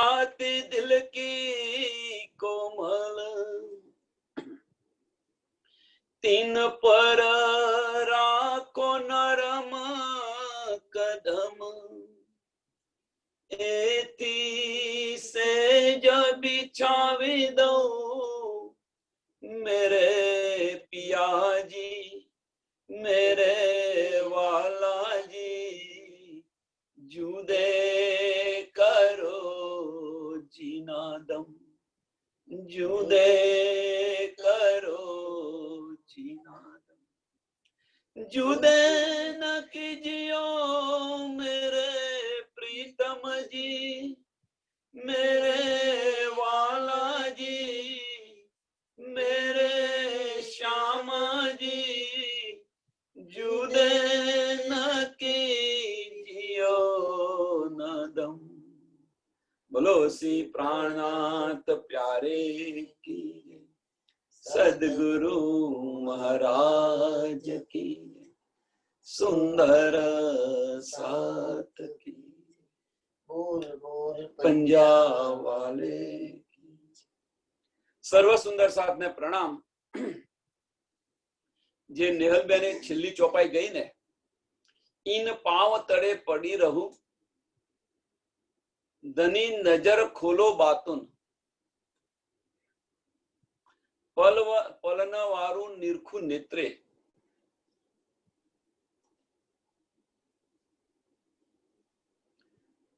आती दिल की कोमल, तीन पर राखो नरम कदम, एथी से जब बिछावी दो मेरे पिया जी, मेरे वाला जी, जुदे करो जीना दम, जुदे करो जीना दम, जुदे न कीजियो मेरे प्रीतम जी, मेरे वाला जी, मेरे श्यामा जी, जुदे न कीजियो न दम। बोलो सी प्राणनाथ प्यारे की, सदगुरु महाराज की, सुंदर साथ की, बोल बोल पंजाब वाले की। सर्व सुंदर साथ ने प्रणाम। જે નેહલબેને છેલ્લી ચોપાઈ ગઈ ને, ઈન પાવ તળે પડી રહું, ધની નજર ખોલો બાતુન, પલન વારું નિરખું નેત્રે।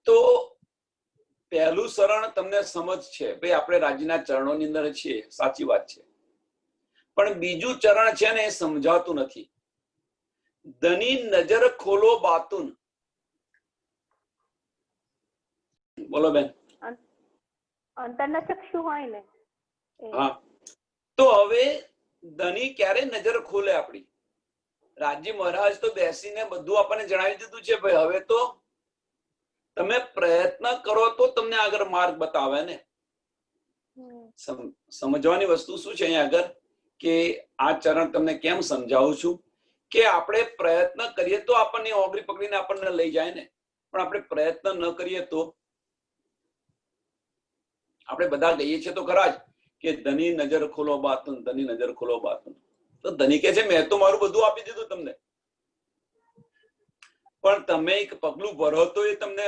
તો પહેલું શરણ તમને સમજ છે, ભાઈ આપણે રાજ્યના ચરણોની અંદર છીએ, સાચી વાત છે, પણ બીજું ચરણ છે ને એ સમજાતું નથી। ધની નજર ખોલો બાતુન, બોલો બેન। અંતરના ચક્ષુ હોય ને, હા, તો હવે ધની ક્યારે નજર ખોલે આપણી? રાજ્ય મહારાજ તો બેસીને બધું આપણને જણાવી દીધું છે, ભાઈ હવે તો તમે પ્રયત્ન કરો તો તમને આગળ માર્ગ બતાવે ને। સમજવાની વસ્તુ શું છે અહીંયા આગળ, કે આ ચરણ તમને કેમ સમજાવું છું કે આપણે પ્રયત્ન કરીએ તો આપણને ઓગળી પકડીને આપણને લઈ જાય ને, પણ આપણે પ્રયત્ન ન કરીએ તો આપણે બધા કહીએ છીએ તો ખરા જ કે ધની નજર ખોલો બાતુન, ધની નજર ખોલો બાતુન। તો ધની કે છે મેં તો મારું બધું આપી દીધું તમને, પણ તમે એક પગલું ભરો તો એ તમને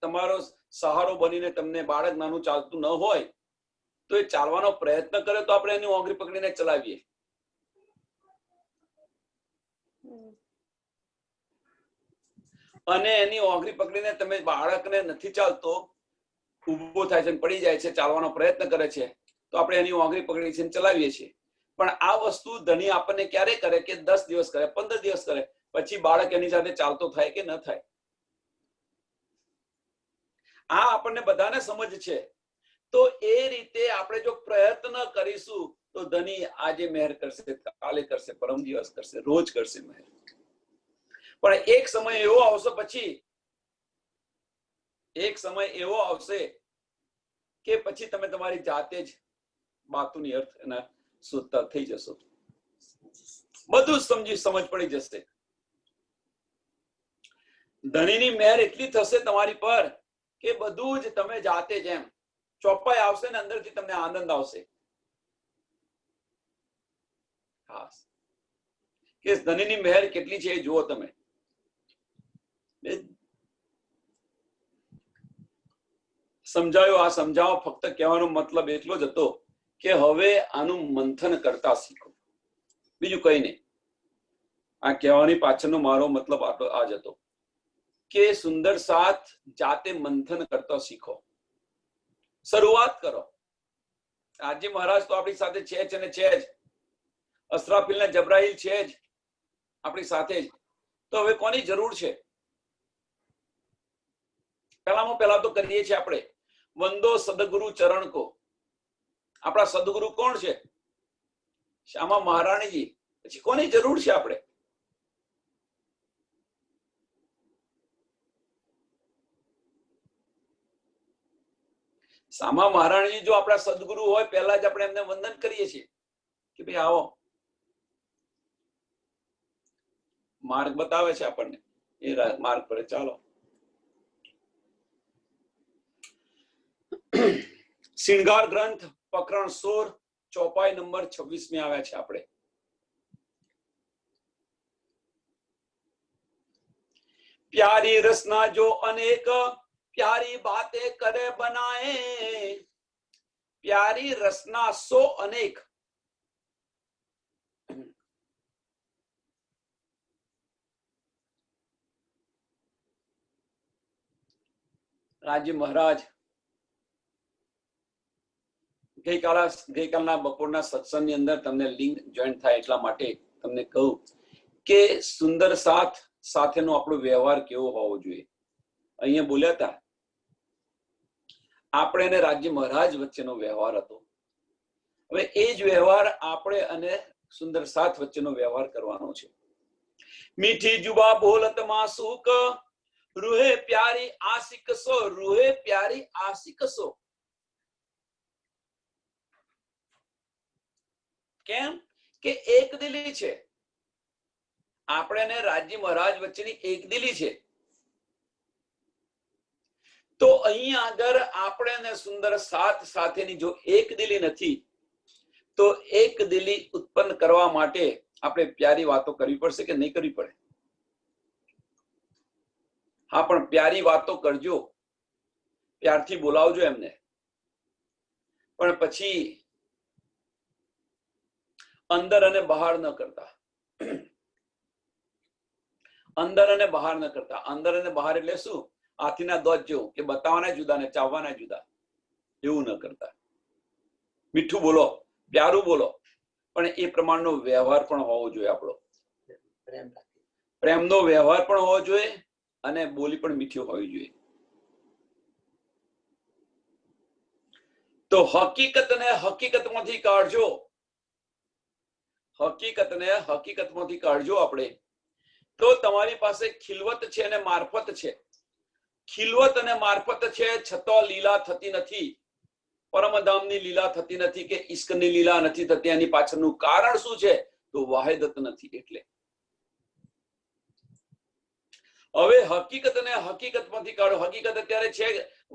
તમારો સહારો બનીને તમને બાળક નાનું ચાલતું ન હોય તો એ ચાલવાનો પ્રયત્ન કરે તો આપણે એની ઓગળી પકડીને ચલાવીએ। અને એની ઓગળી પકડીને તમે બાળકને નથી ચાલતો, ઉભો થાય છે, પડી જાય છે, ચાલવાનો પ્રયત્ન કરે છે, તો આપણે એની ઓગળી પકડી છે ચલાવીએ છીએ। પણ આ વસ્તુ ધણી આપણને ક્યારે કરે કે 10 દિવસ કરે, 15 દિવસ કરે, પછી બાળક એની સાથે ચાલતો થાય કે ન થાય। આ આપણને બધાને સમજ છે। તો એ રીતે આપણે જો પ્રયત્ન કરીશું તો ધણી આજે મહેર કરશે, કાલે કરશે, પરમ દિવસ કરશે, રોજ કરશે મહેર। પણ એક સમય એવો આવશે, પછી એક સમય એવો આવશે કે પછી તમે તમારી જાતે જ બાતુની અર્થ એના શોધતા થઈ જશો, બધું સમજ પડી જશે। ધણીની મહેર એટલી થશે તમારી પર કે બધું જ તમે જાતે જ એમ ચોપાઈ આવશે ને અંદરથી તમને આનંદ આવશે। હા, કે ધણીની મહેર કેટલી છે એ જુઓ તમે। સમજાયો? આ સમજાવો ફક્ત કહેવાનો મતલબ એટલો જ હતો કે હવે આનું મંથન કરતા શીખો, બીજું કઈ નહીં। આ કહેવાની પાછળનો મારો મતલબ આ જ હતો કે સુંદર સાથ જાતે મંથન કરતા શીખો, શરૂઆત કરો। આજે મહારાજ તો આપણી સાથે છે જ અને છે જ, અસરાફીલ ને જબરાઈલ છે જ આપણી સાથે જ, તો હવે કોની જરૂર છે? પહેલામાં પહેલા તો કરીએ છીએ આપણે વંદો સદગુરુ ચરણ કો। આપણા સદગુરુ કોણ છે? શ્યામા મહારાણીજી। પછી કોની જરૂર છે આપણે? શ્યામા મહારાણીજી જો આપણા સદગુરુ હોય, પહેલા જ આપણે એમને વંદન કરીએ છીએ કે ભાઈ આવો, માર્ગ બતાવે છે આપણને, એ માર્ગ પર ચાલો। શ્રૃંગાર ગ્રંથ પ્રકરણ 16 ચોપાઈ નંબર 26 में આવ્યા છે આપણે। प्यारी रसना जो अनेक प्यारी बातें करे बनाए, प्यारी रसना सो अनेक। राजी महाराज ગઈકાલના બપોરના સત્સંગની અંદર તમને લિંક જોઈન્ટ થાય એટલા માટે તમને કહું કે સુંદર સાથ સાથેનો આપણો વ્યવહાર કેવો હોવો જોઈએ। અહીંયા બોલ્યા હતા આપણે અને રાજ્ય મહારાજ વચ્ચેનો વ્યવહાર હતો। હવે એ જ વ્યવહાર આપણે અને સુંદર સાથ વચ્ચેનો વ્યવહાર કરવાનો છે। મીઠી જુબા બોલત માસૂક રૂહે પ્યારી આશિક સો, રૂહે પ્યારી આશિક સો। કેમ કે એક દિલી છે, આપણે અને રાજ્ય મહારાજ વચ્ચેની એક દિલી છે। તો અહીંયા આગળ આપણે અને સુંદર સાથ સાથેની જો એક દિલી નથી તો એક દિલી ઉત્પન્ન કરવા માટે આપણે પ્યારી વાતો કરવી પડશે કે નહીં કરવી પડે? હા, પણ પ્યારી વાતો કરજો, પ્યારથી બોલાવજો એમને, પણ પછી અંદર અને બહાર ન કરતા। અંદર અને બહાર ન કરતા। અંદર અને બહાર એટલે શું? હાથીના દોત જેવું કે બતાવવાના જુદા ને ચાવવાના જુદા, એવું ન કરતા। મીઠું બોલો, પ્યારું બોલો, પણ એ પ્રમાણનો વ્યવહાર પણ હોવો જોઈએ આપણો। પ્રેમનો વ્યવહાર પણ હોવો જોઈએ અને બોલી પણ મીઠી હોવી જોઈએ। તો હકીકતને હકીકતમાંથી કાઢજો, હકીકતને હકીકતમાંથી કાઢજો આપણે, તો તમારી પાસે ખિલવત છે અને મારફત છે। ખિલવત અને મારફત છે છતાં લીલા થતી નથી, પરમધામની લીલા થતી નથી કે ઈશ્કની લીલા નથી થતી। એની પાછળનું કારણ શું છે? તો વાહિદત નથી। એટલે હવે હકીકત અને હકીકતમાંથી કાઢો। હકીકત અત્યારે છે,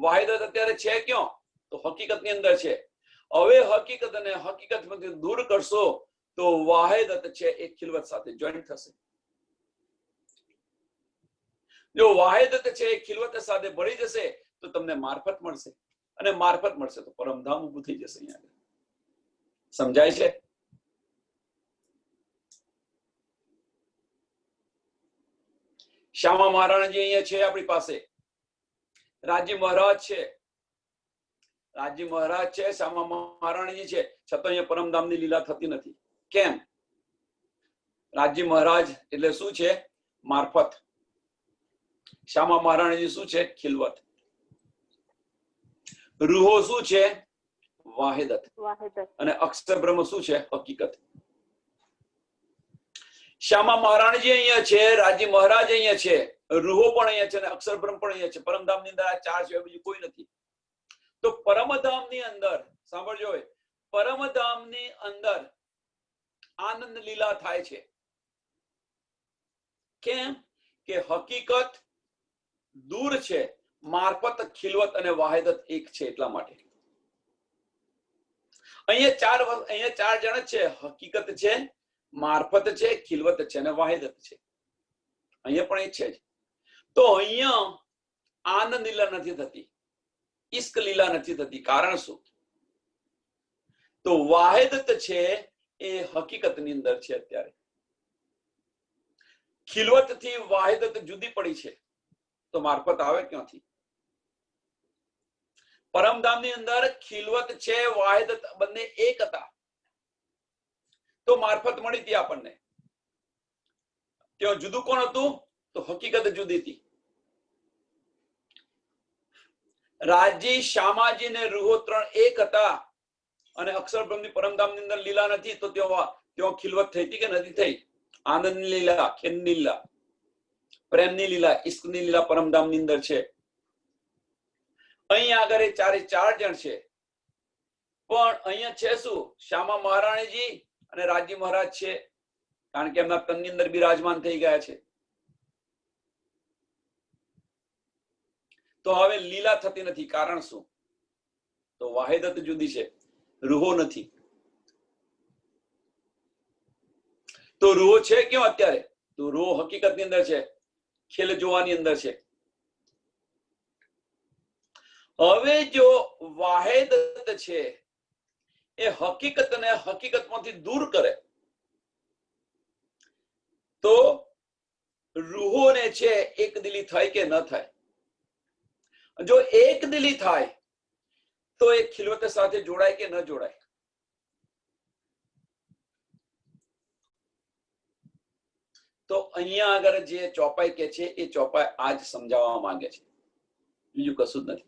વાહિદત અત્યારે છે ક્યાં? તો હકીકતની અંદર છે। હવે હકીકત અને હકીકતમાંથી દૂર કરશો તો વાહિદત છે એ ખિલવત સાથે જોઈન્ટ થશે। જો વાહિદત છે એ ખિલવત સાથે ભળી જશે તો તમને મારફત મળશે, અને મારફત મળશે તો પરમધામ ઊભું થઈ જશે। અહીંયા સમજાય છે? શ્યામા મહારાણજી અહીંયા છે આપણી પાસે, રાજ્ય મહારાજ છે, રાજ્ય મહારાજ છે, શ્યામા મહારાણીજી છે, છતાં અહીંયા પરમધામની લીલા થતી નથી। કેમ? રાજ્ય મહારાજ એટલે શું છે? મારફત। શ્યામા મહારાણીજી શું છે? ખિલવત। રૂહો શું છે? વાહિદત। અને અક્ષર બ્રહ્મ શું છે? હકીકત। શ્યામા મહારાણીજી અહીંયા છે, રાજ્ય મહારાજ અહીંયા છે, રૂહો પણ અહીંયા છે અને અક્ષર બ્રહ્મ પણ અહીંયા છે। પરમધામની અંદર આ ચાર છે, બીજું કોઈ નથી। તો પરમધામની અંદર સાંભળજો, પરમધામની અંદર આનંદ લીલા થાય છે। કેમ કે હકીકત દૂર છે, મારફત ખિલવત અને વાહિદત એક છે, એટલા માટે। અહીંયા ચાર જણ છે, હકીકત છે, મારફત છે, ખિલવત છે અને વાહિદત છે। અહીંયા પણ એ છે જ। તો અહીંયા આનંદ લીલા નથી થતી, ઈશ્ક લીલા નથી થતી। કારણ શું? તો વાહિદત છે એ હકીકતની અંદર છે। અત્યારે ખિલવત થી વાહિદત જુદી પડી છે, તો મારફત આવે ક્યાંથી? પરમધામની અંદર ખિલવત છે, વાહિદત બંને એક હતા, તો મારફત મળી હતી આપણને। ત્યાં જુદું કોણ હતું? તો હકીકત જુદી હતી। રાજી, શ્યામાજી ને રૂહો ત્રણ એક હતા, અને અક્ષર બ્રહ્મની પરમધામની અંદર લીલા નથી, તો ત્યાં ખિલવત થઈ હતી કે નથી થઈ? આનંદની લીલા, ખેનની લીલા, પ્રેમની લીલા, ઈશ્કની લીલા પરમધામની અંદર છે। અહીંયા આગળ એ ચારે ચાર જણ છે, પણ અહીંયા છે શું? શ્યામા મહારાણીજી અને રાજ્ય મહારાજ છે, કારણ કે એમના તનની અંદર બિરાજમાન થઈ ગયા છે। તો હવે લીલા થતી નથી, કારણ શું? તો વાહિદત જુદી છે, રૂહો નથી. તો રૂહો છે ક્યાં અત્યારે? તો રૂહો હકીકતની અંદર છે, ખેલ જોવાની અંદર છે. હવે જો વાહિદત છે એ હકીકતને હકીકતમાંથી દૂર કરે તો રૂહોને છે એક દિલી થાય કે ન થાય. જો એક દિલી થાય તો એ ખિલવત સાથે જોડાય કે ન જોડાય? તો અહીંયા આગળ જે ચોપાઈ કે છે એ ચોપાઈ આજ સમજાવવા માંગે છે, બીજું કશું જ નથી.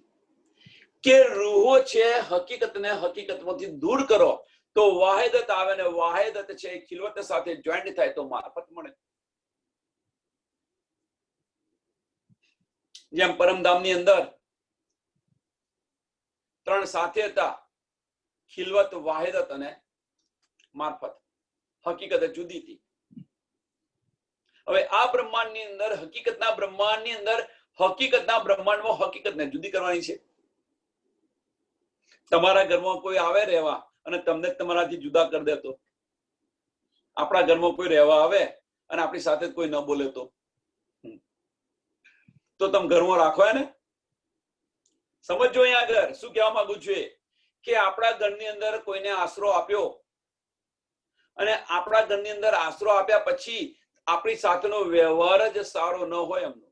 કે રૂહો છે હકીકતને હકીકતમાંથી દૂર કરો તો વાહિદત આવે, ને વાહિદત છે ખિલવત સાથે જોઈન્ટ થાય તો મારફત મળે. જેમ પરમધામની અંદર ત્રણ સાથે હતા, ખિલવત, વાહિદત અને મારફત. હકીકત જુદી હતી. હવે આ બ્રહ્માંડની અંદર હકીકતના બ્રહ્માંડની અંદર હકીકતના બ્રહ્માંડમાં હકીકતને જુદી કરવાની છે. તમારા ઘરમાં કોઈ આવે રહેવા અને તમને તમારાથી જુદા કરી દે તો? આપણા ઘરમાં કોઈ રહેવા આવે અને આપણી સાથે કોઈ ન બોલે તો તમે ઘરમાં રાખો ને? સમજો અહીંયા આગળ શું કહેવા માંગુ છું કે આપણા ઘરની અંદર કોઈને આશરો આપ્યો અને આપણા ઘરની અંદર આશરો આપ્યા પછી આપણી સાથેનો વ્યવહાર જ સારો ન હોય એમનો,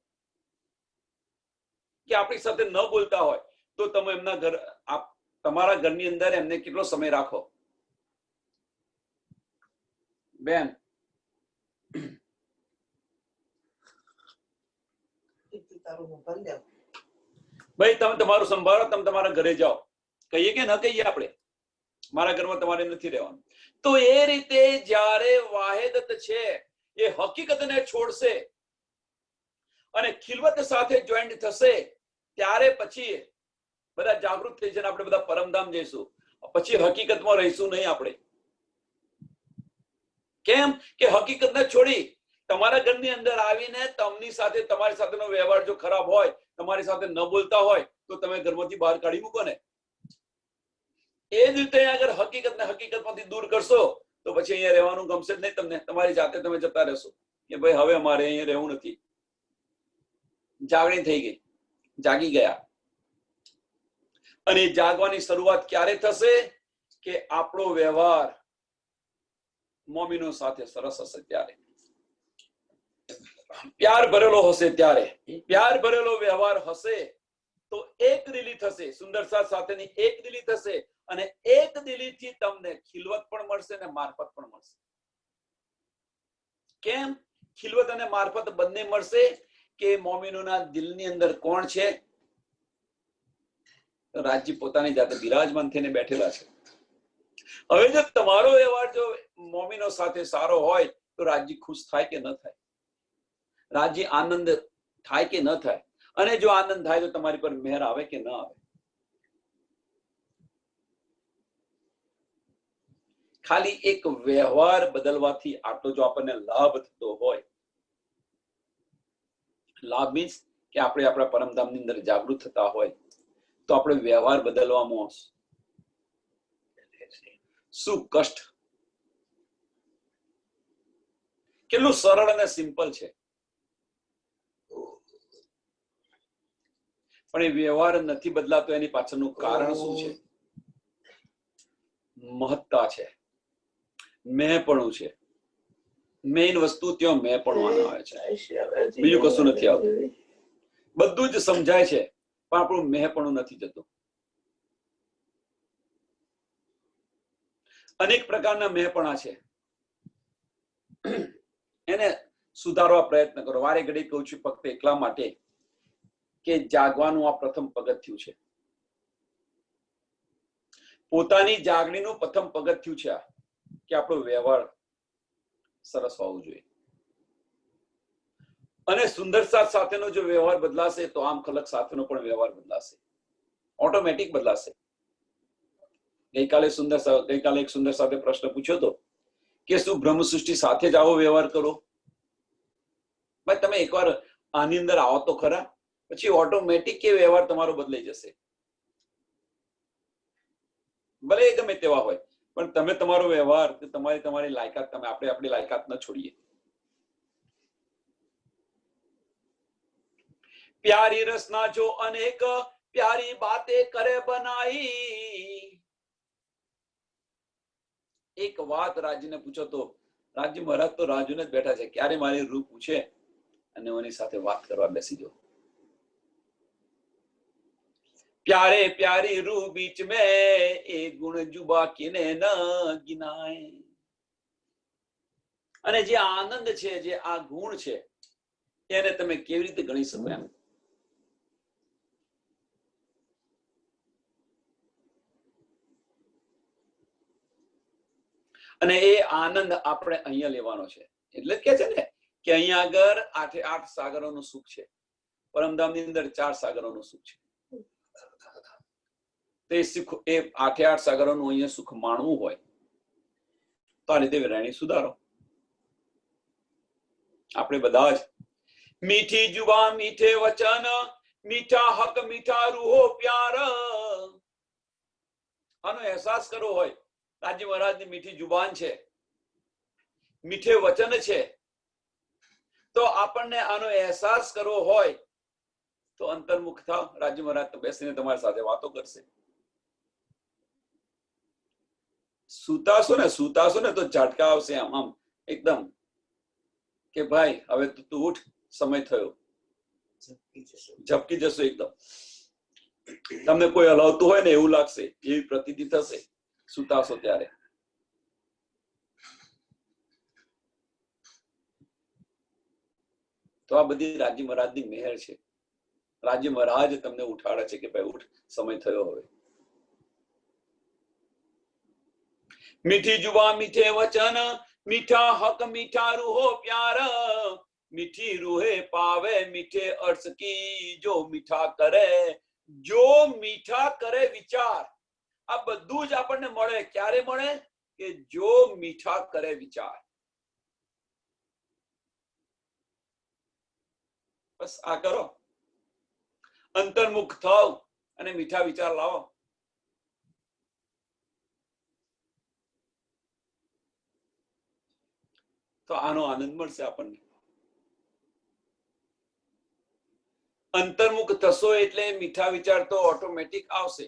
કે આપણી સાથે ન બોલતા હોય, તો તમે એમના ઘર તમારા ઘરની અંદર એમને કેટલો સમય રાખો? બેન, ભાઈ તમે તમારું સંભાળો, તમે તમારા ઘરે જાઓ. કહીએ કે ન કહીએ આપણે? મારા ઘરમાં તમારે નથી રહેવાનું. તો એ રીતે જ્યારે વાહિદત છે એ હકીકતને છોડશે અને ખિલવત સાથે જોઈન્ટ થશે ત્યારે પછી બધા જાગૃત થઈ જઈને આપણે બધા પરમધામ જઈશું. પછી હકીકતમાં રહીશું નહીં આપણે. કેમ કે હકીકતને છોડી તમારા ઘરની અંદર આવીને તમારી સાથે તમારી સાથેનો વ્યવહાર જો ખરાબ હોય, તમારી સાથે ન બોલતા હોય તો તમે ઘરમાંથી બહાર કાઢી મૂકો ને. એ જ રીતે આગળ હકીકતને હકીકતમાંથી દૂર કરશો તો પછી અહીંયા રહેવાનું ગમશે જ નહીં તમને. તમારી જાતે તમે જતા રહેશો કે ભાઈ હવે અમારે અહીંયા રહેવું નથી. જાગણી થઈ ગઈ, જાગી ગયા. અને જાગવાની શરૂઆત ક્યારે થશે? કે આપણો વ્યવહાર મોમીનો સાથે સરસ હશે ત્યારે, પ્યાર ભરેલો હશે ત્યારે. પ્યાર ભરેલો વ્યવહાર હશે તો એક દિલી થશે, સુંદર સાથ સાથેની એક દિલી થશે અને એક દિલીથી તમને ખિલવત પણ મળશે ને મારફત પણ મળશે. કેમ ખિલવત અને મારફત બંને મળશે? કે મોમીનોના દિલની અંદર કોણ છે? રાજજી પોતાની જાતે બિરાજમાન થઈને બેઠેલા છે. હવે જો તમારો વ્યવહાર જો મોમીનો સાથે સારો હોય તો રાજજી ખુશ થાય કે ન થાય? રાજજી આનંદ થાય કે ન થાય? અને જો આનંદ થાય તો તમારી પર મહેર આવે કે ન આવે? ખાલી એક વ્યવહાર બદલવાથી આટલો જો આપણને લાભ થતો હોય, લાભ મીન્સ કે આપણે આપણા પરમધામની અંદર જાગૃત થતા હોય તો આપણે વ્યવહાર બદલવામાં શું કષ્ટ? કેટલું સરળ અને સિમ્પલ છે. પણ એ વ્યવહાર નથી બદલાતો એની પાછળનું કારણ શું છે? મહત્તા છે, મેંપણું છે. મેઇન વસ્તુ ત્યાં મેંપણું આવે છે, બીજું કશું નથી આવતું. બધું જ સમજાય છે પણ આપણું મેંપણું નથી જતું. અનેક પ્રકારના મેંપણા છે, એને સુધારવા પ્રયત્ન કરો. વારે ઘડી કહું છું ફક્ત એટલા માટે કે જાગવાનું આ પ્રથમ પગથિયું છે. પોતાની જાગણીનું પ્રથમ પગથિયું છે આ, કે આપણો વ્યવહાર સરસ હોવું જોઈએ. અને સુંદર સાથ સાથેનો જો વ્યવહાર બદલાશે તો આમ ખલક સાથેનો પણ વ્યવહાર બદલાશે, ઓટોમેટિક બદલાશે. ગઈકાલે એક સુંદર સાથે પ્રશ્ન પૂછ્યો હતો કે શું બ્રહ્મ સૃષ્ટિ સાથે જ આવો વ્યવહાર કરો? ભાઈ તમે એકવાર આની અંદર આવો તો ખરા, પછી ઓટોમેટિક કે વ્યવહાર તમારો બદલાઈ જશે. ભલે એ ગમે તેવા હોય, પણ તમે તમારો વ્યવહાર, તમારી લાયકાત, આપણે આપણી લાયકાત ન છોડીએ. प्यारी रसना जो अनेक प्यारी बातें करे बनाई. एक વાત રાજને પૂછો તો રાજજી મહારાજ તો રાજુને જ બેઠા છે, ક્યારે મારી રૂ પૂછે અને એની સાથે વાત કરવા બેસી જાઓ. प्यारे प्यारी रूह बीच में एक गुण जुबा किने न गिनाए. અને જે આનંદ છે, જે આ ગુણ છે, એને તમે કેવી રીતે ગણી શકો એમ. અને એ આનંદ આપણે અહીંયા લેવાનો છે. એટલે કે છે ને કે અહીંયા આગળ 8 સાગરોનું સુખ છે, પરમધામની અંદર 4 સાગરોનું સુખ છે. તે સુખ, એ 8 સાગરોનું અહીંયા સુખ માણવું હોય તો આ રીતે રહેણી સુધારો. આપણે બધા જ મીઠી જુબાન, મીઠે વચન, મીઠા હક, મીઠા રૂહો પ્યાર, આનો અહેસાસ કરવો હોય. રાજજી મહારાજની મીઠી જુબાન છે, મીઠે વચન છે, તો આપણને આનો અહેસાસ કરવો હોય તો અંતર્મુખ થાવ. રાજજી મહારાજ તો બેસીને તમારી સાથે વાતો કરશે. સુતાશો ને તો ઝાટકા આવશે આમ એકદમ કે ભાઈ હવે તું ઉઠ, સમય થયો, ઝપકી જશો એકદમ. તમને કોઈ હલાવતું હોય ને એવું લાગશે, એવી પ્રતીતિ થશે સુતાશો ત્યારે. તો આ બધી રાજજી મહારાજની મહેર છે. રાજજી મહારાજ તમને ઉઠાડે છે કે ભાઈ ઉઠ, સમય થયો હવે. મીઠી જુબાન, મીઠે વચન, મીઠા હક, મીઠા રૂહો પ્યાર, મીઠી રૂહે પાવે મીઠે અર્થ કી, જો મીઠા કરે વિચાર. આ બધું જ આપણને મળે. ક્યારે મળે? કે જો મીઠા કરે વિચાર. બસ આ કરો, અંતર્મુખ થાવ અને મીઠા વિચાર લાવો. તો આનો આનંદ મળશે આપણને. અંતર્મુખ થશો એટલે મીઠા વિચાર તો ઓટોમેટિક આવશે.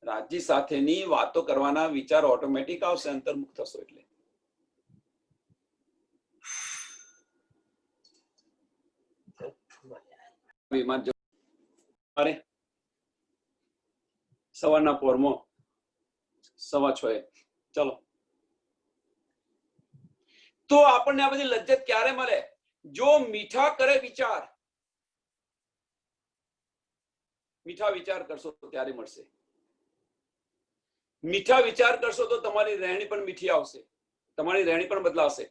રાજજી સાથેની વાતો કરવાના વિચાર ઓટોમેટિક આવશે અંતર્મુખ થશો એટલે. અરે સવારના પોરમાં 6:15 ચલો. તો આપણને આ બધી લજ્જત ક્યારે મળે? જો મીઠા કરે વિચાર. મીઠા વિચાર કરશો તો ત્યારે મળશે. મીઠા વિચાર કરશો તો તમારી રહેણી પણ મીઠી આવશે, તમારી રહેણી પણ બદલાશે.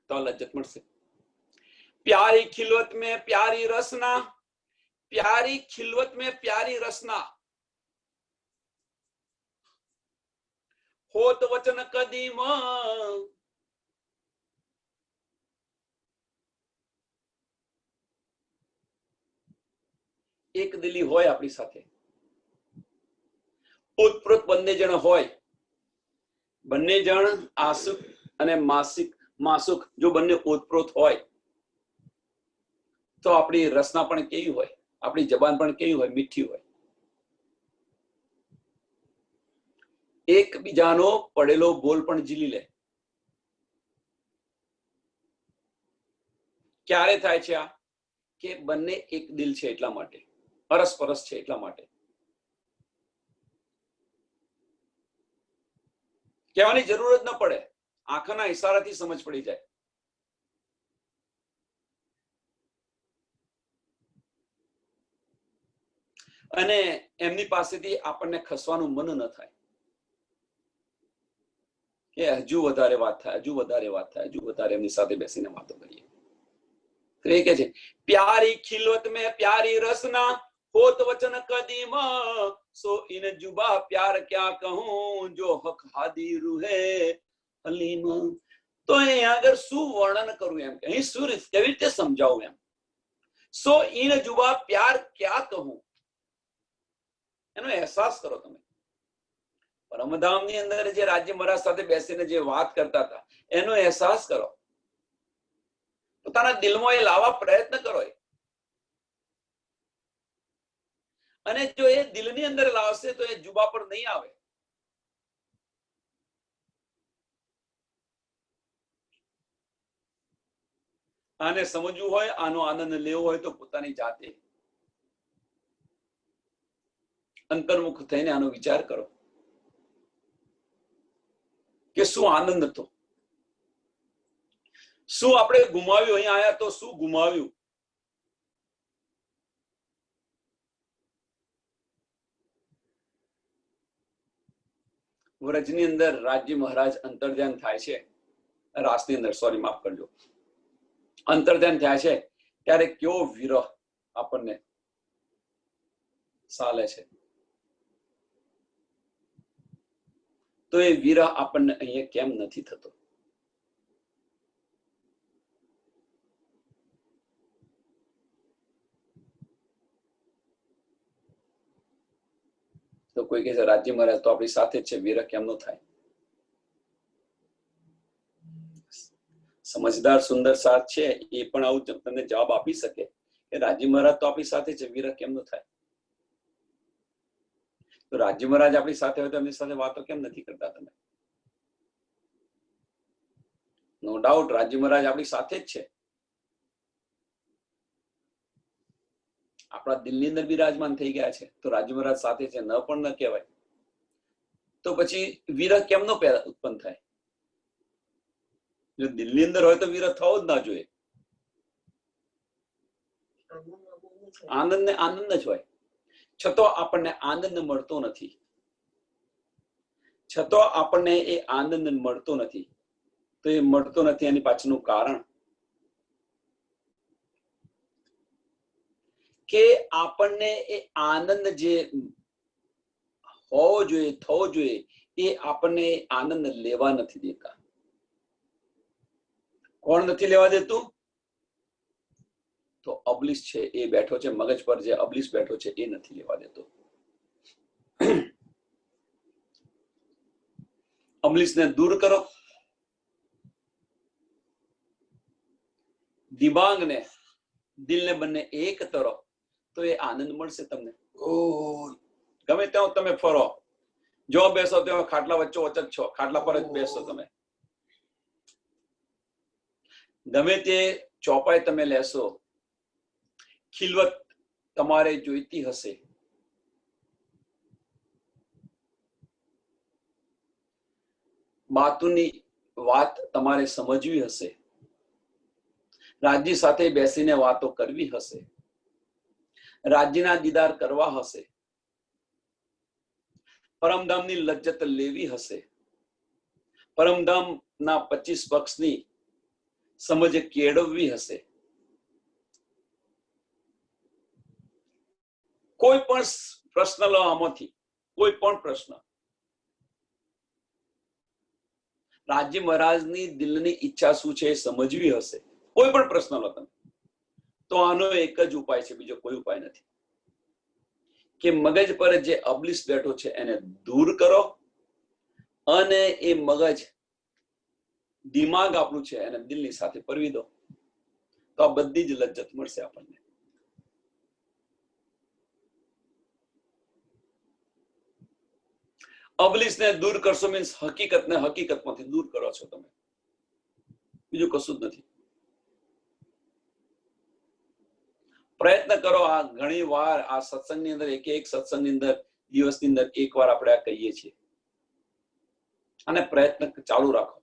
તો લજ્જત મળશે. प्यारी खिलवत में प्यारी रसना, प्यारी खिलवत में प्यारी रसना, होत वचन कदीम. એક દિલી હોય આપણી સાથે, ઓતપ્રોત બંને જણ હોય. બંને જણ આસુક અને માસુક જો બંને ઓતપ્રોત હોય તો આપણી રસના પણ કેવી હોય, આપણી જબાન પણ કેવી હોય? મીઠી હોય. એકબીજાનો પડેલો બોલ પણ ઝીલી લે. ક્યારે થાય છે આ? કે બંને એક દિલ છે એટલા માટે, અરસપરસ છે એટલા માટે. કહેવાની જરૂર જ ન પડે, આંખના ઈશારાથી સમજ પડી જાય. અને એમની પાસેથી આપણને ખસવાનું મન ન થાય કે હજુ વધારે વાત થાય, હજુ વધારે વાત થાય, હજુ વધારે એમની સાથે બેસીને વાતો કરીએ. તો એ કે છે પ્યારી ખિલવત મેં પ્યારી રસના, હોત વચન કદીમ, સો ઇન જુબા પ્યાર ક્યાં કહું, જો હક હાદી રૂહે હલીમ. તો અહીંયા આગળ શું વર્ણન કરું એમ, અહીં શું કેવી રીતે સમજાવું એમ. સો ઈન જુબા પ્યાર ક્યા કહું, એનો અહેસાસ કરો તમે. પરમધામની અંદર જે રાજ્ય મહારાજ સાથે બેસીને જે વાત કરતા હતા એનો અહેસાસ કરો, પોતાના દિલમાં એ લાવવા પ્રયત્ન કરો. અને જો એ દિલની અંદર લાવશે તો એ જુબા પર નહીં આવે. આને સમજવું હોય, આનો આનંદ લેવો હોય તો પોતાની જાતે અંતર્મુખ થઈને આનો વિચાર કરો કે શું આનંદ હતો, શું આપણે ગુમાવ્યું. અહીં આયા તો શું ગુમાવ્યું. વ્રજની અંદર રાજ્ય મહારાજ અંતર્ધ્યાન થાય છે, રાસની અંદર, સોરી માફ કરજો, અંતર્ધ્યાન થાય છે ત્યારે કેવો વિરહ આપણને સાલે છે. તો એ વિરહ આપણને અહીંયા કેમ નથી થતો? તો કોઈ કહે છે રાજ્ય મહારાજ તો આપણી સાથે જ છે, વિરહ કેમ ન થાય? સમજદાર સુંદર સાથ છે એ પણ આવું તમને જવાબ આપી શકે કે રાજ્ય મહારાજ તો આપણી સાથે છે, વિરહ કેમ ન થાય? તો રાજ્ય મહારાજ આપણી સાથે હોય તો એમની સાથે વાતો કેમ નથી કરતા તમે? નો ડાઉટ રાજ્ય મહારાજ આપણી સાથે જ છે, આપણા દિલની અંદર બિરાજમાન થઈ ગયા છે, તો રાજ્ય મહારાજ સાથે છે ન પણ ન કહેવાય. તો પછી વિરહ કેમનો ઉત્પન્ન થાય? જો દિલની અંદર હોય તો વિરહ થવો જ ના જોઈએ. આનંદ ને આનંદ જ હોય, છતાં આપણને આનંદ મળતો નથી. છતાં આપણને એ આનંદ મળતો નથી. તો એ મળતો નથી એની પાછળનું કારણ કે આપણને એ આનંદ જે હોવો જોઈએ, થવો જોઈએ, એ આપણને આનંદ લેવા નથી દેતા. કોણ નથી લેવા દેતું? તો અબલીસ છે એ બેઠો છે મગજ પર, જે અબલીસ બેઠો છે એ નથી લેવા દેતો. અબલીસને દૂર કરો, દિમાગને દિલને બંને એક કરો તો એ આનંદ મળશે તમને. ગમે ત્યાં તમે ફરો, જો બેસો ત્યાં ખાટલા વચ્ચો વચ્ચે છો, ખાટલા પર જ બેસો તમે. ગમે તે ચોપાઈ તમે લેશો, ખિલવત તમારે જોઈતી હશે. બાતુની વાત તમારે સમજવી હશે, રાજ્ય સાથે બેસીને વાતો કરવી હશે, રાજ્યના દીદાર કરવા હશે, પરમધામની લજ્જત લેવી હશે, પરમધામના 25 પક્ષની સમજ કેળવવી હશે. કોઈ પણ પ્રશ્ન લો આમાંથી, કોઈ પણ પ્રશ્ન, રાજ્ય મહારાજની દિલની ઈચ્છા શું છે એ સમજવી હશે. કોઈ પણ પ્રશ્ન લો તમે, તો આનો એક જ ઉપાય છે, બીજો કોઈ ઉપાય નથી. કે મગજ પર જે અબલીસ બેઠો છે એને દૂર કરો, અને એ મગજ દિમાગ આપણું છે એને દિલની સાથે પરવી દો, તો આ બધી જ લજ્જત મળશે આપણને. અબલીસને દૂર કરશો મીન્સ હકીકતને હકીકતમાંથી દૂર કરો છો તમે, બીજું કશું જ નથી. પ્રયત્ન કરો. આ ઘણી વાર આ સત્સંગની અંદર, એક સત્સંગની અંદર દિવસની અંદર એક વાર આપણે આ કહીએ છીએ, અને પ્રયત્ન ચાલુ રાખો.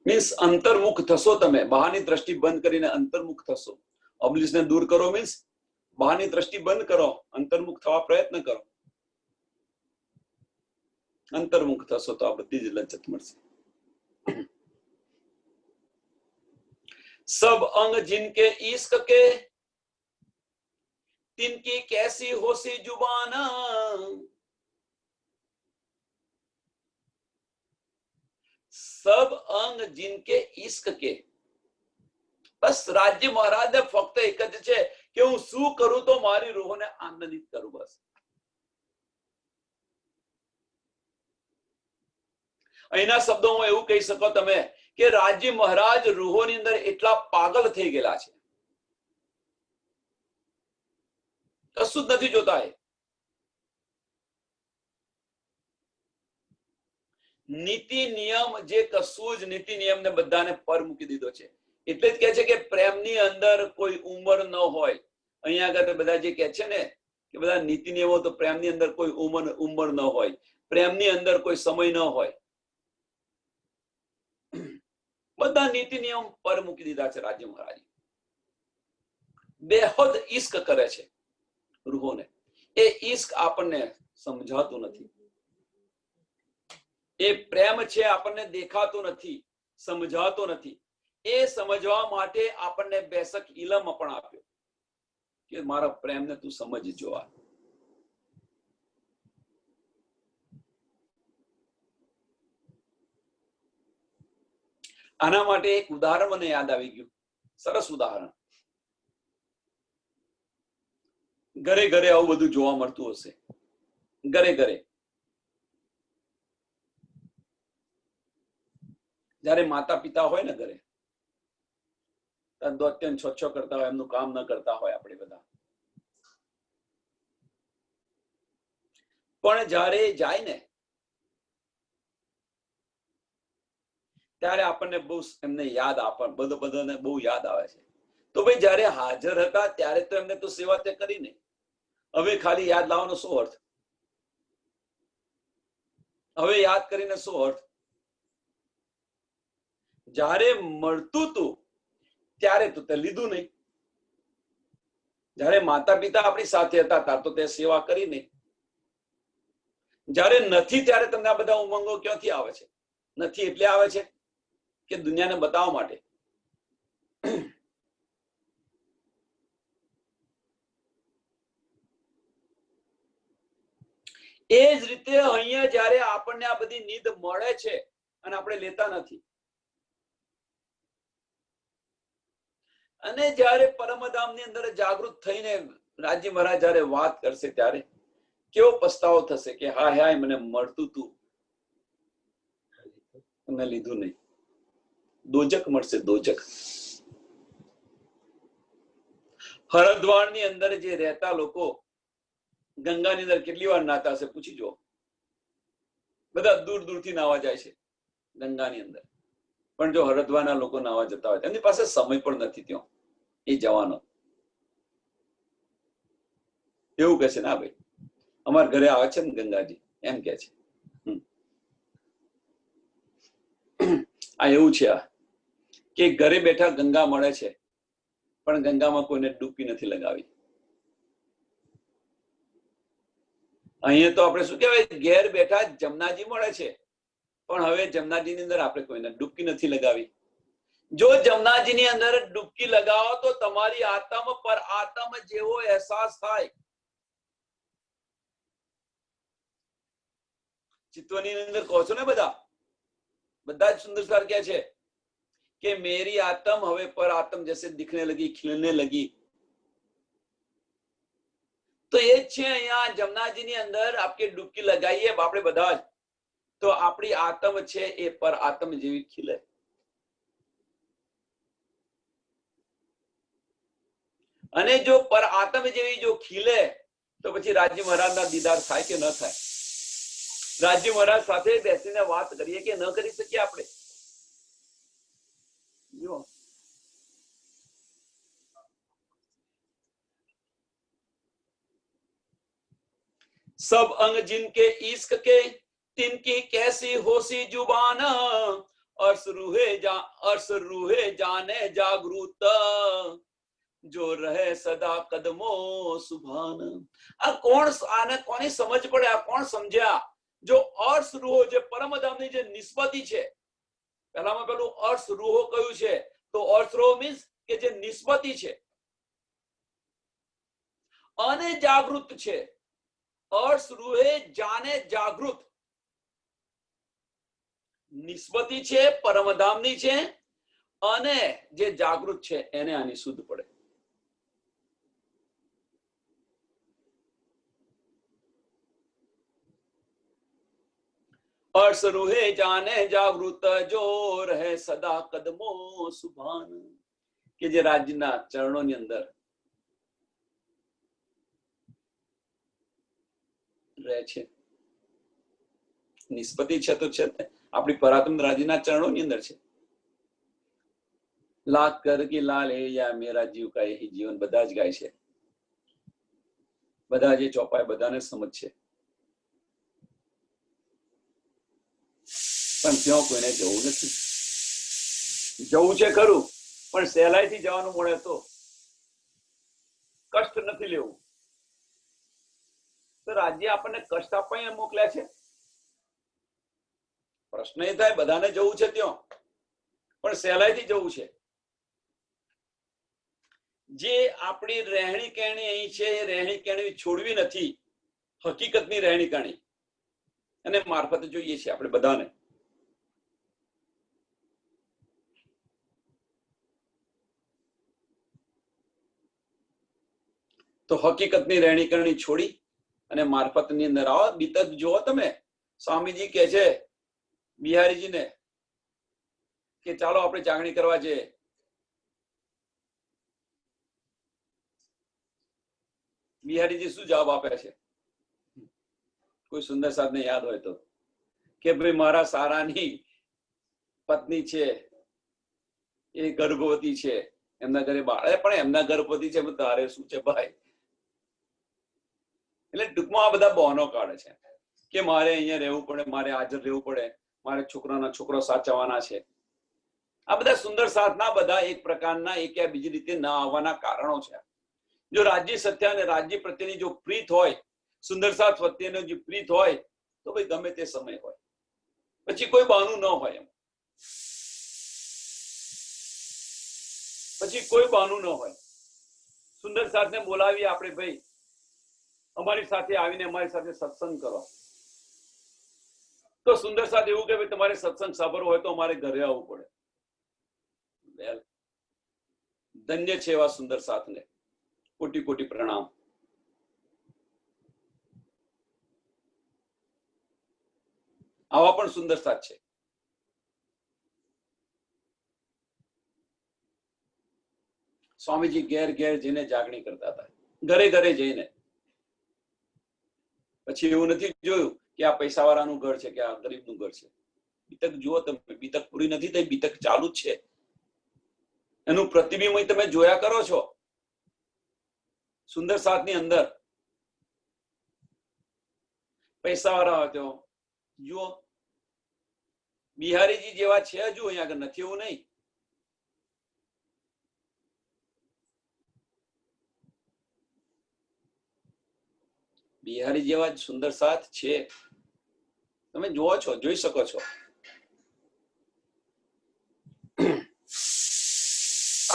મીન્સ અંતર્મુખ થશો તમે, બહારની દ્રષ્ટિ બંધ કરીને અંતર્મુખ થશો. અબલીસને દૂર કરો મીન્સ બહારની દ્રષ્ટિ બંધ કરો, અંતર્મુખ થવા પ્રયત્ન કરો. અંતર્મુખ થશો તો આ બધી જ લજ્જત મળશે. सब अंग जिनके इश्क के तिनकी कैसी होसी जुबाना, सब अंग जिनके इश्क के. બસ રાજ્ય મહારાજને ફક્ત એક જ છે કે હું શું કરું તો મારી રૂહોને આનંદિત કરું. બસ અહીંના શબ્દોમાં એવું કહી શકો તમે કે રાજ્ય મહારાજ રૂહોની અંદર એટલા પાગલ થઈ ગયેલા છે, કશું જ નથી જોતા. એ નીતિ નિયમ જે કશું જ નીતિ નિયમને બધાને પર મૂકી દીધો છે. એટલે જ કહે છે કે પ્રેમની અંદર કોઈ ઉંમર ન હોય. અહીંયા આગળ બધા જે કહે છે ને કે બધા નીતિ નિયમો, તો પ્રેમની અંદર કોઈ ઉંમર ન હોય, પ્રેમની અંદર કોઈ સમય ન હોય. બધા નીતિ નિયમ પર મૂકી દીધા છે. રાજ્ય મહારાજ બેહદ ઈશ્ક કરે છે રૂહોને. એ ઈશ્ક આપણને સમજાતું નથી. એ પ્રેમ છે આપણને દેખાતો નથી, સમજાતો નથી. એ સમજવા માટે આપણને બેસક ઇલમ પણ આપ્યો કે મારા પ્રેમને તું સમજજો. આના માટે એક ઉદાહરણ મને યાદ આવી ગયું, સરસ ઉદાહરણ. ઘરે ઘરે આવું બધું જોવા મળતું હશે. ઘરે ઘરે જયારે માતા પિતા હોય ને ઘરે, દોત્યન છોછો કરતા હોય, એમનું કામ ન કરતા હોય આપણે બધા. પણ જયારે જાય ને ત્યારે આપણને બહુ એમને યાદ બધાને બહુ યાદ આવે છે. તો ભાઈ જયારે હાજર હતા ત્યારે તો એમને તો સેવા તે કરી નહીં. હવે ખાલી યાદ લાવવાનો શું અર્થ? હવે યાદ કરીને શું અર્થ? જયારે મળતું તું ત્યારે તો તે લીધું નહીં. જયારે માતા પિતા આપણી સાથે હતા ત્યારે તો તે સેવા કરી નહીં. જયારે નથી ત્યારે તમને આ બધા ઉમંગો ક્યાંથી આવે છે? નથી એટલે આવે છે કે દુનિયાને બતાવવા માટે. એ જ રીતે અહીંયા જયારે આપણને આ બધી નીંદ મળે છે અને આપણે લેતા નથી, અને જયારે પરમધામની અંદર જાગૃત થઈને રાજ્ય મહારાજ જયારે વાત કરશે ત્યારે કેવો પસ્તાવો થશે કે હાય હાય મને મળતું તું, મેં લીધું નહીં. દોજક મળશે, દોજક. હરદ્વારની અંદર જે રહેતા લોકો ગંગાની અંદર કેટલી વાર નાતા હશે પૂછી જો. બધા દૂર દૂરથી નાવા જાય છે ગંગાની અંદર. પણ જો હરદ્વારના લોકો નાવા જતા હોય એમની પાસે સમય પણ નથી ત્યાં એ જવાનો. એવું કહે છે ના ભાઈ અમારા ઘરે આવે છે ને ગંગાજી, એમ કે છે. આ એવું છે કે ઘરે બેઠા ગંગા મળે છે પણ ગંગામાં કોઈને ડૂબકી નથી લગાવી. અહીંયા તો આપણે શું કહેવાય, ઘેર બેઠા જમનાજી મળે છે પણ હવે જમનાજીની અંદર આપણે કોઈને ડૂબકી નથી લગાવી. જો જમનાજીની અંદર ડૂબકી લગાવો તો તમારી આત્મ પર આત્મ જેવો અહેસાસ થાય. ચિત્તવની અંદર કહો છો ને બધા જ સુંદર સાર કહે છે કે મેરી आत्म હવે पर आत्म जैसे दिखने लगी, खिलने लगी. તો એ જ છે અહીંયા જમનાજીની અંદર આપણે ડૂબકી લગાવીએ આપણે બધા જ, તો આપણી આત્મ છે એ પર આત્મ જેવી ખીલે. અને જો પર આત્મ જેવી જો ખીલે તો પછી રાજ્ય મહારાજના દીદાર થાય કે ન થાય? રાજ્ય મહારાજ સાથે બેસીને વાત કરીએ કે ન કરી શકીએ આપણે? જો सब अंग जिनके इश्क के तिनकी कैसी होसी जुबान, अर्श रूहे जाने जागरूत, जो रहे सदा कदमो सुभान. આ કોણ, આને કોની સમજ પડે? આ કોણ સમજ્યા? જો અર્શ રૂહો જે પરમધામની જે નિસ્બતી છે, પહેલામાં પેલું અર્શ રૂહો કયું છે તો અર્શ રૂહો મીન્સ કે જે નિસ્બતી છે અને જાગૃત છે. अर्श रूहे जाने जागृत. નિસ્બતી છે, પરમધામની છે, અને જે જાગૃત છે એને આની શુદ્ધ પડે. अर्श रूहे जाने जागृत जो રહે સદા કદમો સુભાન, કે જે રાજ્યના ચરણોની અંદર રહે છે. નિસ્બતી છે તો છે આપણી પરાક્રમ રાજ્યના ચરણોની અંદર છે. લાખ કર કી લાલ હે યા મેરા જીવ કા એ જીવન બધા જ ગાય છે. બધા જે ચોપાય બધાને સમજ છે, પણ ત્યાં કોઈને જવું નથી. જવું છે ખરું, પણ સહેલાઈથી જવાનું મળે તો કષ્ટ નથી લેવું. તો રાજ્ય આપણને કષ્ટ આપવા મોકલ્યા છે. પ્રશ્ન એ થાય બધાને જવું છે ત્યાં, પણ સહેલાઈથી જવું છે. જે આપણી રહેણી કહેણી અહીં છે એ રહેણી કહેણી છોડવી નથી, હકીકતની રહેણી કહેણી, અને મારફતે જોઈએ છે આપણે બધાને. તો હકીકતની રહેણી કરણી છોડી અને મારફતની અંદર આવો. બીતક જુઓ તમે. સ્વામીજી કહે છે બિહારીજીને કે ચાલો આપણે જાગણી કરવા જઈએ. બિહારીજી શું જવાબ આપે છે? કોઈ સુંદર સાધને યાદ હોય તો, કે ભાઈ મારા સારાની પત્ની છે, એ ગર્ભવતી છે, એમના ઘરે બાળક, પણ એમના ગર્ભવતી છે, તારે શું છે ભાઈ? એટલે ટૂંકમાં આ બધા બહાનો કાઢે છે કે મારે અહીંયા રહેવું પડે, મારે હાજર રહેવું પડે, મારે છોકરાના છોકરો સાચવવાના છે. આ બધા સુંદર સાથના બધા એક પ્રકારના એક યા બીજી રીતે ના આવવાના કારણો છે. જો રાજ્ય સત્ય અને રાજ્ય પ્રત્યેની જો પ્રીત હોય, સુંદર સાથ પ્રત્યેનો જે પ્રીત હોય, તો ભાઈ ગમે તે સમય હોય, પછી કોઈ બહાનું ન હોય. એમ પછી કોઈ બહાનું ન હોય. સુંદર સાથને બોલાવી આપણે, ભાઈ અમારી સાથે આવીને અમારી સાથે સત્સંગ કરો. તો સુંદર સાથ એવું કે ભાઈ તમારે સત્સંગ સાંભળવો હોય તો અમારે ઘરે આવવું પડે. ધન્ય છે એવા સુંદર સાથને કોટી કોટી પ્રણામ. આવા પણ સુંદર સાથ છે. સ્વામીજી ઘેર ઘેર જઈને જાગણી કરતા હતા, ઘરે ઘરે જઈને. પછી એવું નથી જોયું કે આ પૈસા વાળાનું ઘર છે કે આ ગરીબનું ઘર છે. બીતક જુઓ તમે, બીતક પૂરી નથી થઈ, બીતક ચાલુ જ છે. એનું પ્રતિબિંબ તમે જોયા કરો છો સુંદર સાથની અંદર. પૈસા વાળા હોય તો જુઓ, બિહારીજી જેવા છે હજુ અહીંયા આગળ, નથી એવું નહીં. બિહારી જેવા જ સુંદર સાથ છે, તમે જુઓ છો, જોઈ શકો છો.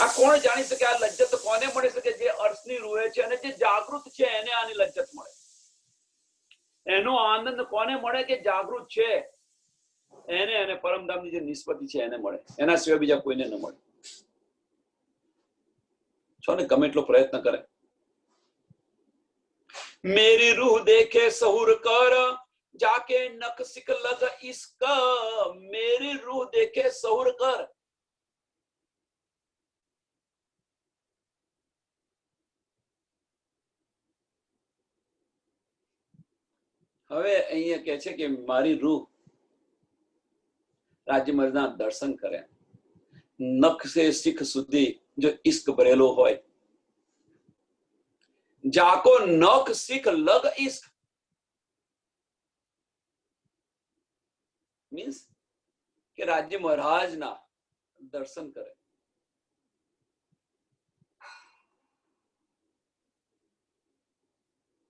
આ કોણ જાણી શકે? આ લજ્જત કોને મળી શકે? જે અર્શની રૂહે છે અને જે જાગૃત છે એને આની લજ્જત મળે. એનો આનંદ કોને મળે? કે જાગૃત છે એને, અને પરમધામની જે નિસ્બતી છે એને મળે. એના સિવાય બીજા કોઈને ન મળે. છો ને ગમે એટલો પ્રયત્ન કરે. मेरी रूह देखे सहूर कर जाके नख सिक लग इसका, मेरी रूह देखे सहूर कर. હવે અહીંયા કહે છે કે મારી રૂહ રાજ્ય મરના દર્શન કરે. નખ સે શીખ સુધી જો ઇશ્ક ભરેલો હોય, જાકો નખ શીખ લગ ઇશ્ક મીન્સ કે રાજ્ય મહારાજના દર્શન કરે.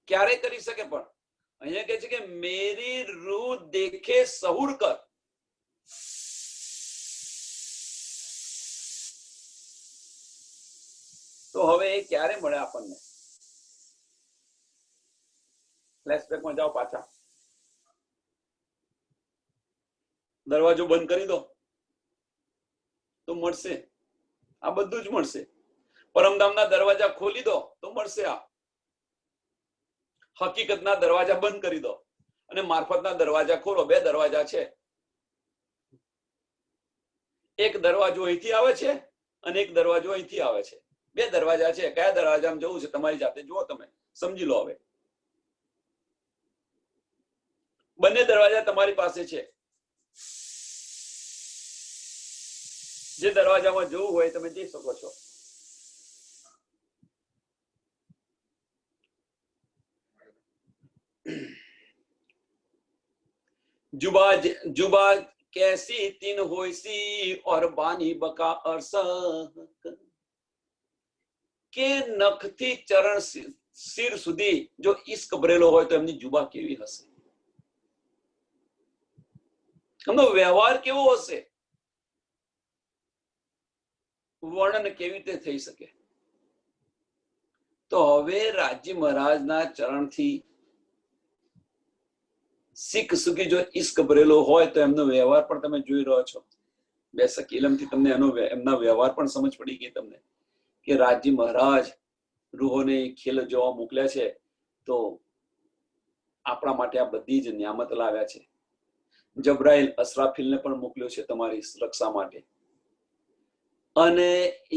ક્યારે કરી શકે? પણ અહીંયા કહે છે કે મેરી રૂહ દેખે સહુર કર. તો હવે એ ક્યારે મળે આપણને? ફ્લેશબેકમાં જાઓ પાછા. દરવાજો બંધ કરી દો તો મળશે, આ બધું જ મળશે. પરમધામના દરવાજા ખોલી દો તો મળશે. આ હકીકતના દરવાજા બંધ કરી દો અને મારફતના દરવાજા ખોલો. બે દરવાજા છે. એક દરવાજો અહીંથી આવે છે અને એક દરવાજો અહીંથી આવે છે. બે દરવાજા છે. કયા દરવાજામાં જવું છે તમારી જાતે જુઓ, તમે સમજી લો. હવે બંને દરવાજા તમારી પાસે છે. જે દરવાજામાં જવું હોય તમે જઈ શકો છો. जुबा जुबा कैसी तीन होइसी और बानी बका अरसक કે નખથી ચરણ શિર સુધી જો ઈશ્ક ભરેલો હોય તો એમની જુબા કેવી હશે, એમનો વ્યવહાર કેવો હશે, વર્ણન કેવી રીતે થઈ શકે. તો હવે રાજી મહારાજના ચરણથી શીખ સુધી જો ઈશ્ક ભરેલો હોય તો એમનો વ્યવહાર પણ તમે જોઈ રહ્યો છો. બેસક ઇલમથી તમને એમના વ્યવહાર પણ સમજ પડી ગઈ તમને કે રાજી મહારાજ રૂહોને ખેલ જોવા મોકલ્યા છે તો આપણા માટે આ બધી જ નિયામત લાવ્યા છે. જબ્રાઈલ અસરાફીલને પણ મોકલ્યો છે તમારી રક્ષા માટે. અને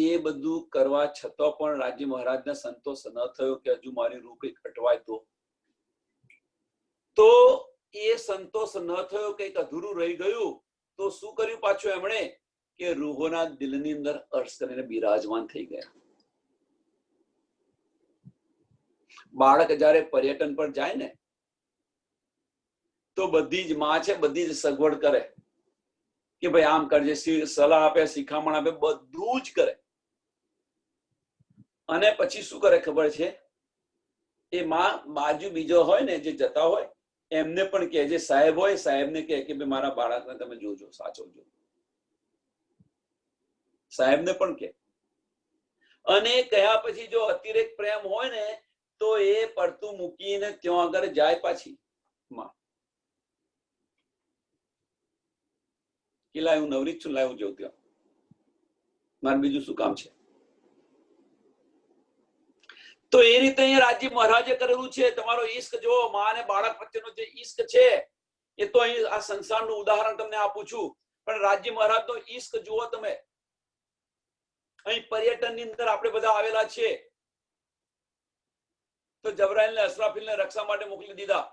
એ બધું કરવા છતાં પણ રાજી મહારાજને સંતોષ ન થયો કે હજુ મારી રૂહ કંઈક અટવાય તો એ સંતોષ ન થયો, કંઈક અધૂરું રહી ગયું તો શું કર્યું પાછું એમણે કે રૂહોના દિલની અંદર અર્શ કરીને બિરાજમાન થઈ ગયા. બાળક જયારે પર્યટન પર જાય ને તો બધી જ માં છે, બધી જ સગવડ કરે કે ભાઈ આમ કરજે, સલાહ આપે, શિખામણ આપે, બધું જ કરે. અને પછી શું કરે ખબર છે, એ માં બાજુ બીજો હોય ને જે જતા હોય એમને પણ કહે, જે સાહેબ હોય સાહેબને કહે કે ભાઈ મારા બાળકને તમે જોજો, સાચવજો. સાહેબને પણ કહે. અને કહ્યા પછી જો અતિરેક પ્રેમ હોય ને તો એ પડતું મૂકીને ત્યાં આગળ જાય પાછી માં કે લાય હું નવરી છું, લાય હું જઉં ત્યાં, મારે બીજું શું કામ છે. તો એ રીતે અહીંયા રાજી મહારાજે કરેલું છે. તમારો ઈશ્ક જો માં અને બાળક વચ્ચેનો જે ઈશ્ક છે એ તો અહીં આ સંસારનું ઉદાહરણ તમને આપું છું, પણ રાજી મહારાજનો ઈશ્ક જુઓ તમે. અહીં પર્યટનની અંદર આપણે બધા આવેલા છીએ તો જબરાઈલને અસરાફીલને રક્ષા માટે મોકલી દીધા.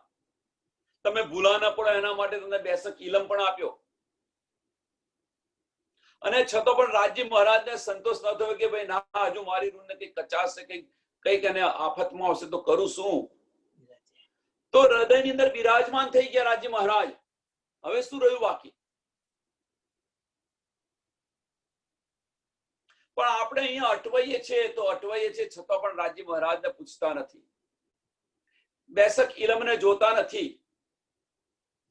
તમે ભૂલા ન પડો એના માટે તમને બેસક ઇલમ પણ આપ્યો. અને છતાં પણ રાજી મહારાજને સંતોષ ન થયો કે ભાઈ ના, હજુ મારી રૂહને કઈક કચાશ છે, કઈક એને આફતમાં આવશે તો કરું શું. તો હૃદયની અંદર બિરાજમાન થઈ ગયા રાજી મહારાજ. હવે શું રહ્યું બાકી? પણ આપણે અહીંયા અટવાઈએ છીએ તો અટવાઈએ છીએ છતાં પણ રાજી મહારાજને પૂછતા નથી, બેસક ઇલમને જોતા નથી,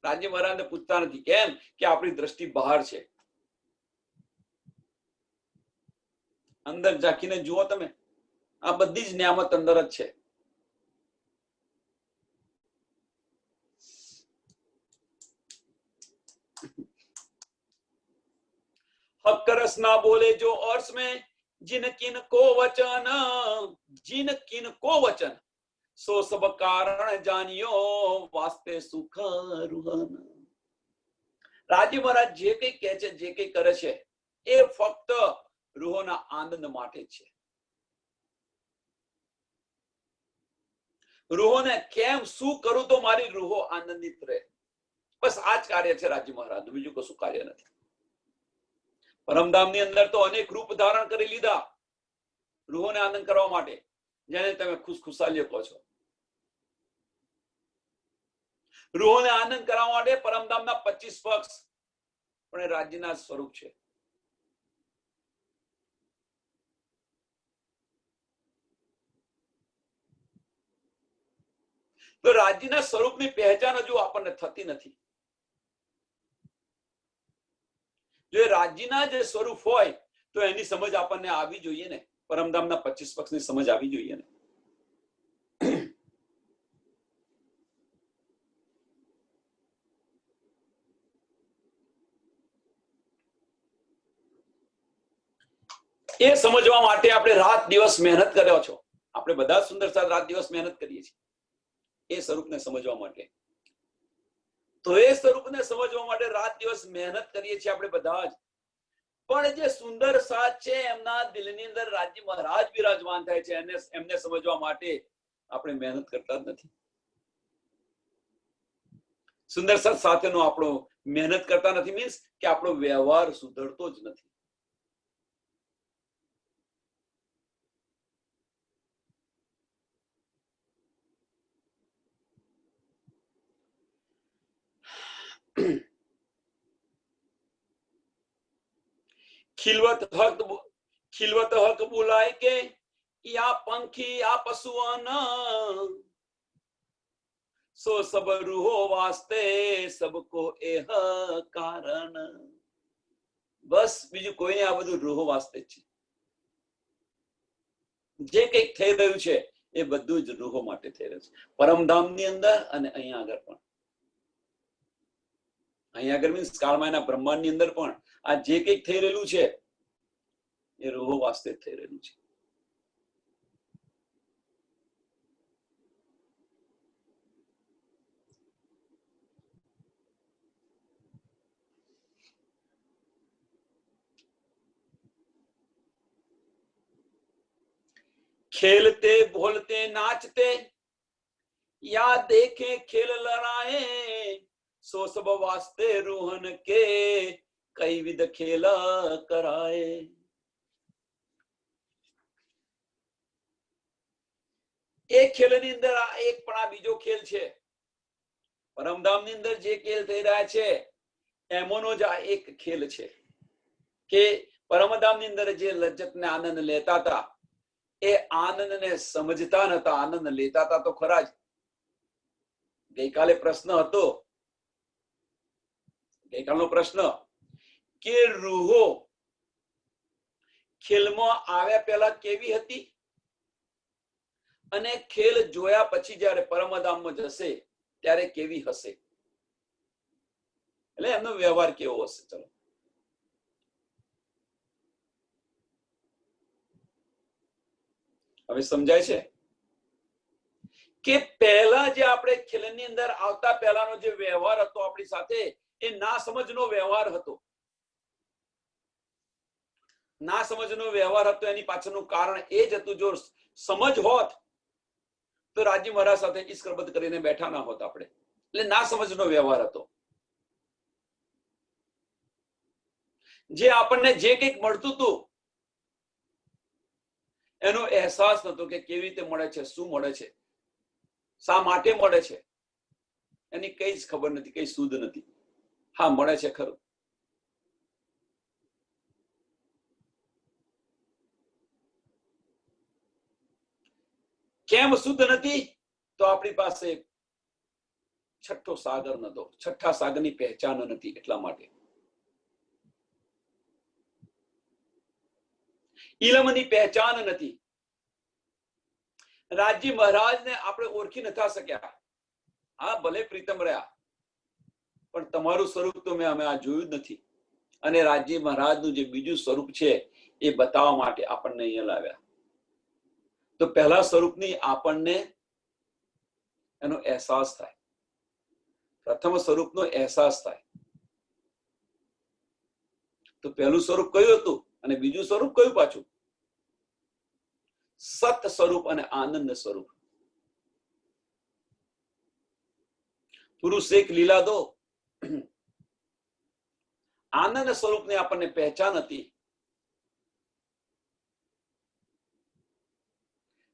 રાજી મહારાજને પૂછતા નથી. કેમ કે આપણી દ્રષ્ટિ બહાર છે. અંદર ઝાંકીને જુઓ તમે, આ બધી જ નિયામત અંદર જ છે. हक रस ना बोले जो अर्श में जिन किन को वचन सो सब कारण जानियो वास्ते सुख रुहन. રાજી મહારાજ જે કઈ કહે છે, જે કઈ કરે છે એ ફક્ત રૂહોના આનંદ માટે છે. રૂહોને કેમ શું કરું તો મારી રૂહો આનંદિત રહે, બસ આ જ કાર્ય છે રાજી મહારાજનું, બીજું કશું કાર્ય નથી. પરમધામની અંદર તો અનેક રૂપ ધારણ કરી લીધા રૂહોને આનંદ કરવા માટે, જેને તમે ખુશખુશાલીઓ કહો છો. રૂહોને આનંદ કરવા માટે પરમધામના 25 પક્ષ પણ એ રાજ્યના સ્વરૂપ છે. તો રાજ્યના સ્વરૂપની પહેચાન હજુ આપણને થતી નથી. જો એ રાજ્યના જે સ્વરૂપ હોય તો એની સમજ આપણને આવી જોઈએ ને, પરમધામના 25 પક્ષની સમજ આવી જોઈએ ને. એ સમજવા માટે આપણે રાત દિવસ મહેનત કર્યો છો. આપણે બધા સુંદર સાથ રાત દિવસ મહેનત કરીએ છીએ એ સ્વરૂપને સમજવા માટે. તો એ સ્વરૂપને સમજવા માટે રાત દિવસ મહેનત કરીએ છીએ આપણે બધા જ. પણ જે સુંદર સાથ છે એમના દિલની અંદર રાજી મહારાજ બિરાજમાન થાય છે, એમને સમજવા માટે આપણે મહેનત કરતા જ નથી. સુંદર સાથ સાથેનો આપણો મહેનત કરતા નથી મીન્સ કે આપણો વ્યવહાર સુધરતો જ નથી. ખિલવત હક બોલાય કે યા પંખી યા પશુઓન સો સબ રૂહો વાસ્તે સબકો એહ કારણ. બસ બીજું કોઈને આ બધું રૂહો વાસ્તે છે. જે કંઈક થઈ રહ્યું છે એ બધું જ રૂહો માટે થઈ રહ્યું છે, પરમધામની અંદર અને અહીંયા આગળ પણ. અહીંયા આગળ મીન્સ કાળમાયના બ્રહ્માંડની અંદર પણ આ જે કંઈક થઈ રહેલું છે એ રૂહો વાસ્તે થઈ રહેલું છે. खेलते बोलते नाचते या देखे खेल लड़ाए सो सब वास्ते रोहन के कई विध खेल कराए. એક ખેલની અંદર આ એક પણ આ બીજો ખેલ છે. પરમધામની અંદર જે ખેલ થઈ રહ્યા છે એમોનો જ આ એક ખેલ છે કે પરમધામની અંદર જે લજ્જત ને આનંદ લેતા હતા એ આનંદને સમજતા નતા, આનંદ લેતા હતા તો ખરા જ. ગઈકાલે પ્રશ્ન હતો, ગઈકાલનો પ્રશ્ન કે રૂહો ખેલમાં આવ્યા પહેલા કેવી હતી અને ખેલ જોયા પછી જયારે પરમધામમાં જશે ત્યારે કેવી હશે, એટલે એમનો વ્યવહાર કેવો હશે. ચલો હવે સમજાય છે કે પહેલા જે આપણે ખેલની અંદર આવતા પહેલાનો જે વ્યવહાર હતો આપણી સાથે એ ના સમજનો વ્યવહાર હતો. ના સમજનો વ્યવહાર હતો એની પાછળનું કારણ એ જ હતું, જો સમજ હોત તો રાજી મહારાજ સાથે ઈશ્કરબદ્ધ કરીને બેઠા ના હોત આપણે. એટલે ના સમજનો વ્યવહાર હતો. જે આપણને જે કંઈક મળતું હતું એનો અહેસાસ નતો કે કેવી રીતે મળે છે, શું મળે છે, શા માટે મળે છે, એની કઈ જ ખબર નથી, કઈ શુદ્ધ નથી. હા મળે છે ખરું. કેમ શુદ્ધ નથી? તો આપણી પાસે છઠ્ઠો સાગર નતો, છઠ્ઠા સાગરની પહેચાન નથી, એટલા માટે. ઇલમની પહેચાન નથી. રાજજી મહારાજને આપણે ઓળખી નતા શક્યા. હા ભલે પ્રીતમ રહ્યા પણ તમારું સ્વરૂપ તો અમે આ જોયું જ નથી. અને રાજજી મહારાજનું જે બીજું સ્વરૂપ છે એ બતાવવા માટે આપણને અહીંયા લાવ્યા. તો પહેલા સ્વરૂપની આપણને એનો અહેસાસ થાય, પ્રથમ સ્વરૂપનો અહેસાસ થાય. તો પહેલું સ્વરૂપ કયું હતું અને બીજું સ્વરૂપ કયું પાછું? સત સ્વરૂપ અને આનંદ સ્વરૂપ. પુરુષ એક લીલા દો. આનંદ સ્વરૂપની આપણને પહેચાન હતી,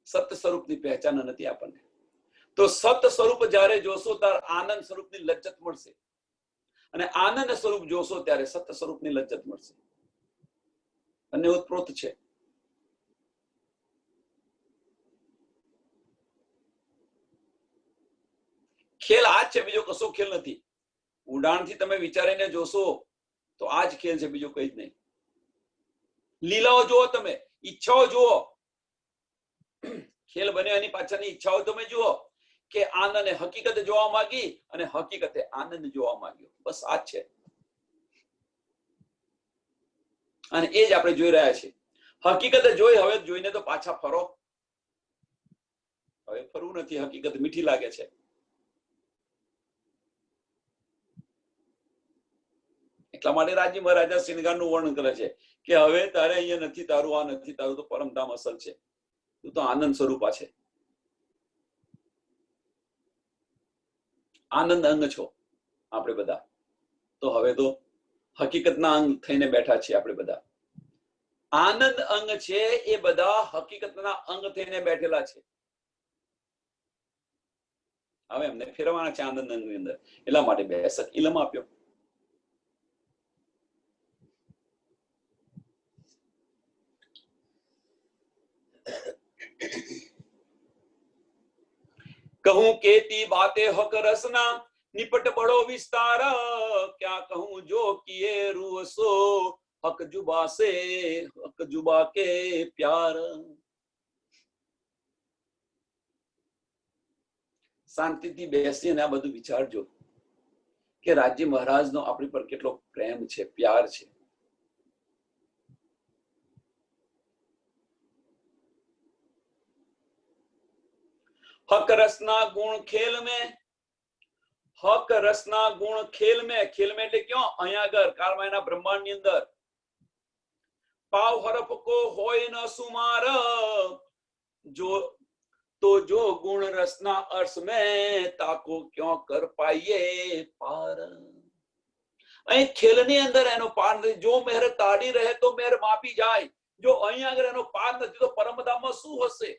સત સ્વરૂપની પહેચાન નથી આપણને. તો સત સ્વરૂપ જ્યારે જોશો ત્યારે આનંદ સ્વરૂપની લજ્જત મળશે, અને આનંદ સ્વરૂપ જોશો ત્યારે સત સ્વરૂપની લજ્જત મળશે. બંને ઓતપ્રોત છે. ખેલ આ જ છે, બીજો કશો ખેલ નથી. ઊંડાણથી તમે વિચારીને જોશો તો આ જ ખેલ છે, બીજો કઈ જ નહીં. લીલાઓ જુઓ, તમે ઈચ્છાઓ જુઓ, ખેલ બને એની પાછળની ઈચ્છાઓ તમે જુઓ કે આનંદ હકીકત જોવા માંગી અને હકીકતે આનંદ જોવા માંગ્યો. બસ આ જ છે, અને એ જ આપણે જોઈ રહ્યા છીએ. હકીકત જોઈ, હવે જોઈને તો પાછા ફરો. હવે ફરવું નથી, હકીકત મીઠી લાગે છે. એટલા માટે રાજી મહારાજા શ્રીનગારનું વર્ણન કરે છે કે હવે તારે અહીંયા નથી, તારું આ નથી, તારું તો પરમધામ અસલ છે, તું તો આનંદ સ્વરૂપા છે, આનંદ અંગ છો આપણે બધા. તો હવે તો હકીકતના અંગ થઈને બેઠા છીએ આપણે બધા. આનંદ અંગ છે એ બધા હકીકતના અંગ થઈને બેઠેલા છે. હવે એમને ફેરવાના છે આનંદ અંગની અંદર. એટલા માટે બેસક ઇલમ આપ્યો. કહું કેતી બાતે હક રસના નિપટ બડો વિસ્તાર, ક્યાં કહું જો કિએ રૂસો હક જુબા સે હક જુબા કે પ્યાર. શાંતિથી બેસીને આ બધું વિચારજો કે રાજ્ય મહારાજનો આપણી પર કેટલો પ્રેમ છે, પ્યાર છે. હક રસના ગુણ ખેલ में, હક રસના ગુણ ખેલ में, ખેલ में એટલે ક્યાં? અહીંયા આગળ કાળમાયના બ્રહ્માંડ ની અંદર. પાવ હરફ કો હોય ન સુમાર, જો તો જો ગુણ રસના અર્શ में તાકો ક્યાં કર પાઈએ પાર. અહીં ખેલની અંદર એનો પાર નથી. જો મેર તાડી રહે તો મેર માપી જાય. જો અહીંયા આગળ એનો પાર નથી તો પરમધામમાં શું હશે?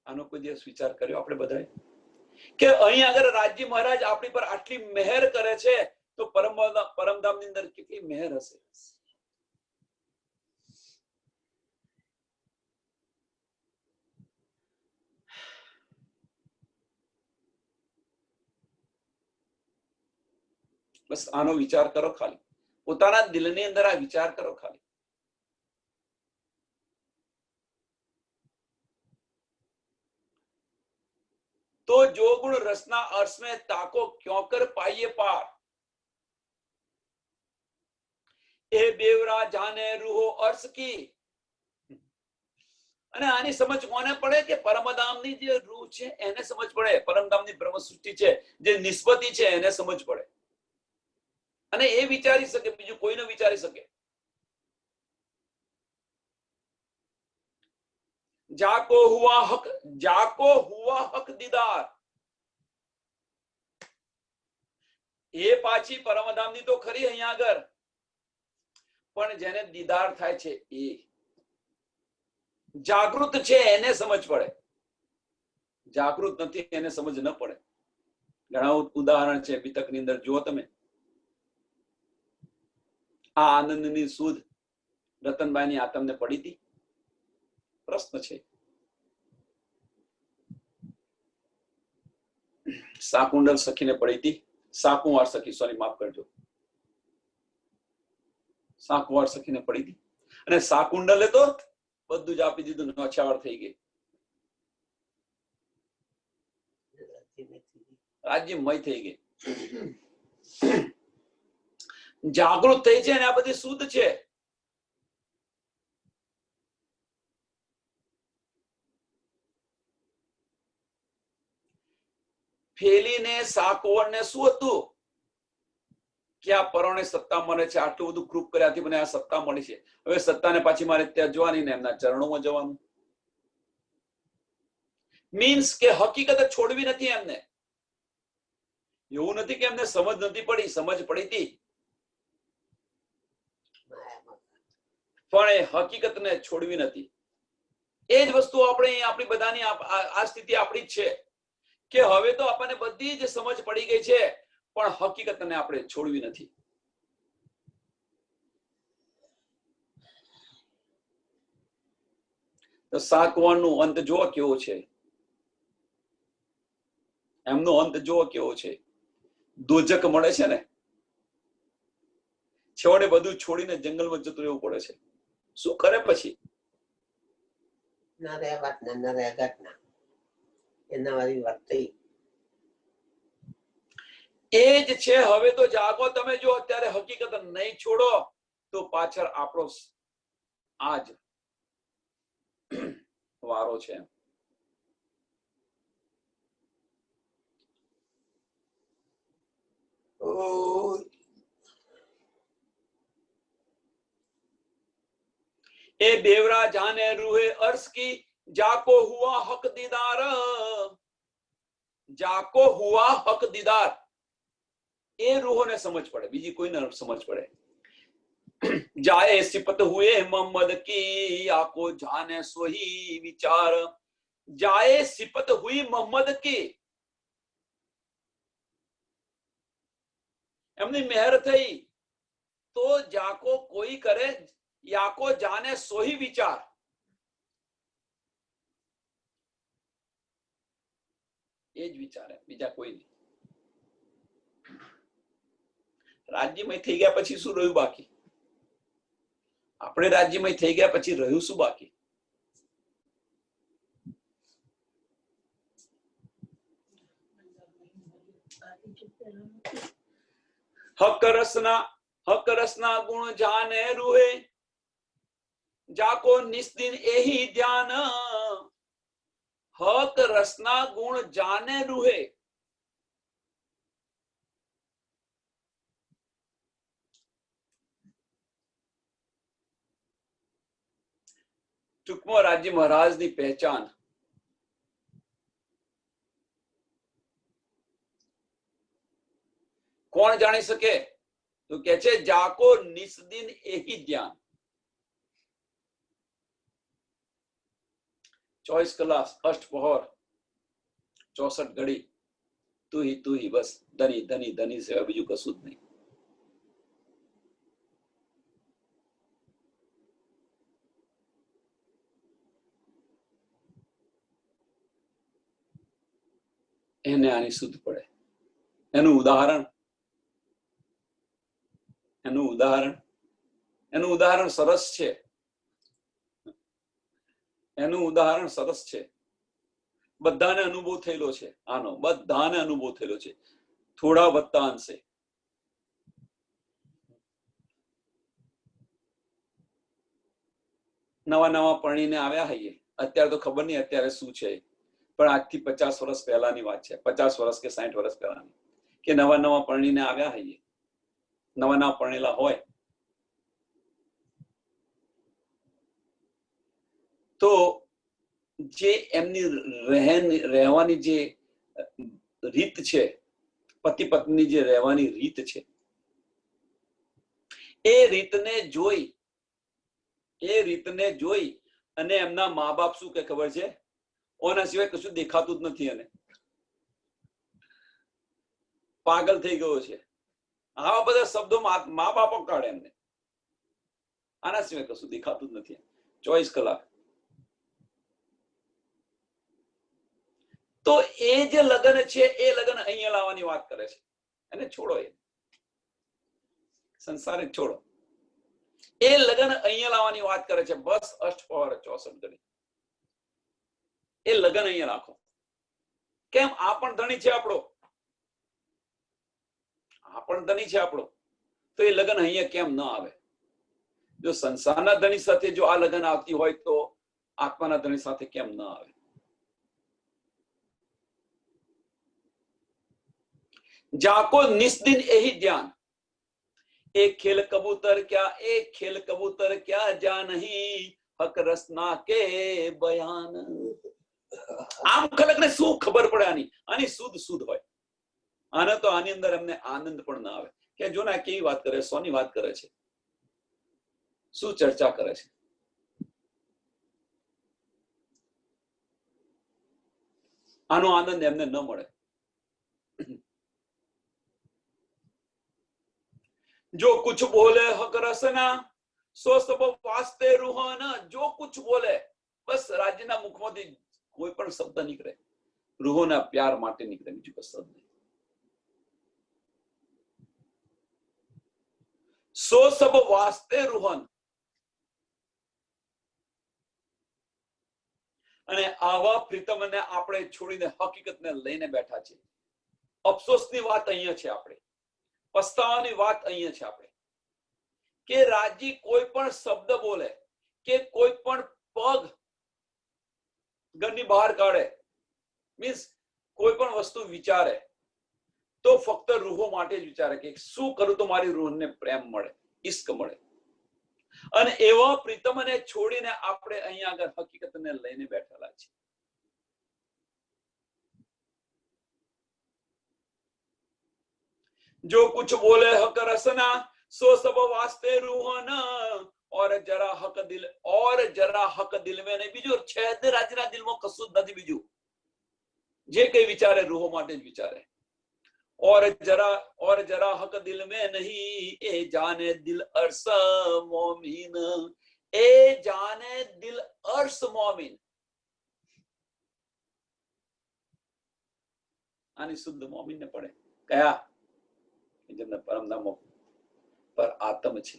આનો કોઈ દિવસ વિચાર કર્યો આપણે બધાએ કે અહીં આગળ રાજ્ય મહારાજ આપણી પર આટલી મહેર કરે છે તો પરમધામ ની અંદર કેટલી મહેર હશે? બસ આનો વિચાર કરો ખાલી. પોતાના દિલની અંદર આ વિચાર કરો ખાલી. तो जो गुण रसना अर्श में ताको क्यों कर पाइए पार, ए बेवरा जाने रूहो अर्श की. અને આની સમજ કોને પડે કે પરમધામની જે રૂહ છે એને સમજ પડે. પરમધામની બ્રહ્મ સૃષ્ટિ છે જે નિસ્બતી છે એને સમજ પડે અને એ વિચારી શકે, બીજું કોઈ ન વિચારી શકે. जाको हुआ हक दीदार, એ પાછી પરમધામની તો ખરી અહીંયા આગળ, પણ જેને દીદાર થાય છે એ જાગૃત છે એને સમજ પડે. જાગૃત નથી એને સમજ ન પડે. ઘણા ઉદાહરણ છે વિતકની અંદર. જુઓ તમે આ આનંદની સુધ રતનબાઈની આ તમને પડી હતી? પ્રશ્ન છે. સાકુંડલ સખીને પડી હતી. સાકુવાર સખી, સોરી માફ કરજો, સાકુવાર સખીને પડી હતી. અને સાકુંડલે તો બધું જ આપી દીધું, નોછાવર થઈ ગઈ, રાજ્યમય થઈ ગઈ. જાગૃત થઈ છે અને આ બધી શુદ્ધ છે. ફેલીને સાકવરને શું હતું કે આ પરોણે સત્તા મળે છે, આટલું બધું કૃપ કર્યાથી મને આ સત્તા મળી છે, હવે સત્તાને પાછી મારે ત્યાં જવાની ને એમના ચરણોમાં જવાનું. મીન્સ કે હકીકત છોડવી નથી એમને. એવું નથી કે એમને સમજ નથી પડી, સમજ પડી હતી, પણ એ હકીકતને છોડવી નથી. એ જ વસ્તુ આપણે આપણી બધાની આ સ્થિતિ આપણી જ છે કે હવે તો આપણને બધી જ સમજ પડી ગઈ છે પણ હકીકતને આપણે છોડવી નથી. તો સાકવાનો અંત જો કેવો છે, એમનો અંત જો કેવો છે. દોજક મળે છે ને, છેવટે બધું છોડીને જંગલમાં જતું રહેવું પડે છે. શું કરે પછી? એ જ છે. હવે તો જાગો તમે. જો અત્યારે હકીકત નહીં છોડો તો પાછળ આપણો આજ વારો છે. ए बेवरा जाने रूहे अर्श की जाको हुआ हक दीदार. जाको हुआ हक दीदार એ રૂહોને સમજ પડે, બીજી કોઈને સમજ પડે. जाए सिपत हुए मोहम्मद की आको जाने सोही विचार. जाए सिपत हुई मोहम्मद की. એમની મહેર થઈ તો જાકો કોઈ કરે, યાકો જાને સોહી વિચાર. એ જ વિચારે, બીજા કોઈ નહીં. રાજ્યમય થઈ ગયા પછી શું રહ્યું બાકી? આપણે રાજ્યમય થઈ ગયા પછી રહ્યું શું બાકી? हक रसना गुण जाने रूहे जाको निस्दिन एही ध्यान. हक रसना गुण जाने रूहे. ટૂંકમાં રાજ્ય મહારાજની પહેચાન કોણ જાણી શકે? તો કે છે જાકો નિસ્દિન એહી ધ્યાન. 24 કલાક અષ્ટપહોર 64 ઘડી તું ही બસ ધની ધની ધની સિવાય બીજું કશું જ નહીં. એને આની શુદ્ધ પડે. એનું ઉદાહરણ સરસ છે. એનું ઉદાહરણ સરસ છે. બધાને અનુભવ થયેલો છે આનો. બધાને અનુભવ થયેલો છે, થોડા વત્તા અંશે. નવા નવા પરણીને આવ્યા હઈએ. અત્યારે તો ખબર નહીં અત્યારે શું છે, પણ આજથી 50 વર્ષ પહેલાની વાત છે. 50 વર્ષ કે 60 વર્ષ પહેલાની, કે નવા નવા પરણીને આવ્યા હઈએ. નવા નવા પરણેલા હોય તો જે એમની રહેવાની જે રીત છે, પતિ પત્ની જે રહેવાની રીત છે, એ રીતને જોઈ અને એમના મા બાપ શું કે ખબર છે? ઓના સિવાય કશું દેખાતું જ નથી. અને પાગલ થઈ ગયો છે. આવા બધા શબ્દો મા બાપો કાઢે એમને. આના સિવાય કશું દેખાતું જ નથી 24 કલાક. તો એ જે લગ્ન છે એ લગ્ન અહીંયા લાવવાની વાત કરે છે. એને છોડો, એ સંસારે છોડો. એ લગ્ન અહીંયા લાવવાની વાત કરે છે. બસ અષ્ટપહોર 64 ઘડી એ લગ્ન અહીંયા રાખો. કેમ? આ પણ ધણી છે આપણો, તો એ લગ્ન અહીંયા કેમ ન આવે? જો સંસારના ધણી સાથે જો આ લગ્ન આવતી હોય તો આત્માના ધણી સાથે કેમ ન આવે? जाको निस्दिन यही ध्यान. एक खेल कबूतर क्या जा नहीं हक रसना के बयान. આમ ખલકને શું ખબર પડે? આની શુદ્ધ હોય. આને તો આની અંદર એમને આનંદ પણ ના આવે કે જો ને કેવી વાત કરે, સોની વાત કરે છે, શું ચર્ચા કરે છે. આનો આનંદ એમને ન મળે. जो कुछ बोले हक रसना सो सब वास्ते रूहाना. जो कुछ बोले बस રાજ્યના મુખમાંથી કોઈ પણ શબ્દ નીકળે રૂહોના પ્યાર માટે નીકળે, બીજું કશું નહીં. સો સબ વાસ્તે રૂહન. અને આવા પ્રીતમને આપણે છોડીને હકીકતને લઈને બેઠા છે. અફસોસની વાત અહીંયા છે, આપણે પસ્તાવાની વાત અહીંયા છે આપણે, કે રાજી કોઈ પણ શબ્દ બોલે કે કોઈ પણ પગ ઘરની બહાર કાઢે, મીન્સ કોઈ પણ વસ્તુ વિચારે તો ફક્ત રૂહો માટે જ વિચારે કે શું કરું તો મારી રૂહને પ્રેમ મળે, ઈશ્ક મળે. અને એવા પ્રીતમને છોડીને આપણે અહીંયા આગળ હકીકતને લઈને બેઠેલા છીએ. जो कुछ बोले हक रसना सो सब वास्ते रूहाना और जरा हक दिल में नहीं. બીજું છેદ રાજના દિલમાં કશું જ નથી. બીજું જે કઈ વિચારે રૂહો માટે જ વિચારે. और जरा हक दिल में नहीं ए जाने दिल अर्श मोमिन, ए जाने दिल अर्श मोमिन. આની શુદ્ધ મોમિન ને પડે કયા? જેમને પરમધામ પર આત્મ છે.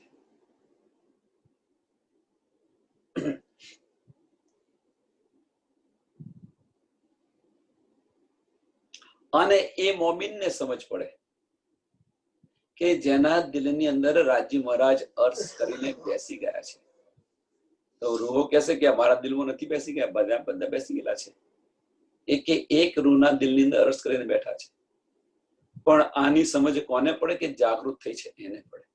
અને એ મોમિનને સમજ પડે કે જેના દિલની અંદર રાજી મહારાજ અર્શ કરીને બેસી ગયા છે. તો રૂહો કહેશે કે અમારા દિલમાં નથી બેસી ગયા, બધા બેસી ગયેલા છે. એક રૂહના દિલની અંદર અર્શ કરીને બેઠા છે. પણ આની સમજ કોને પડે? કે જાગૃત થઈ છે એને પડે.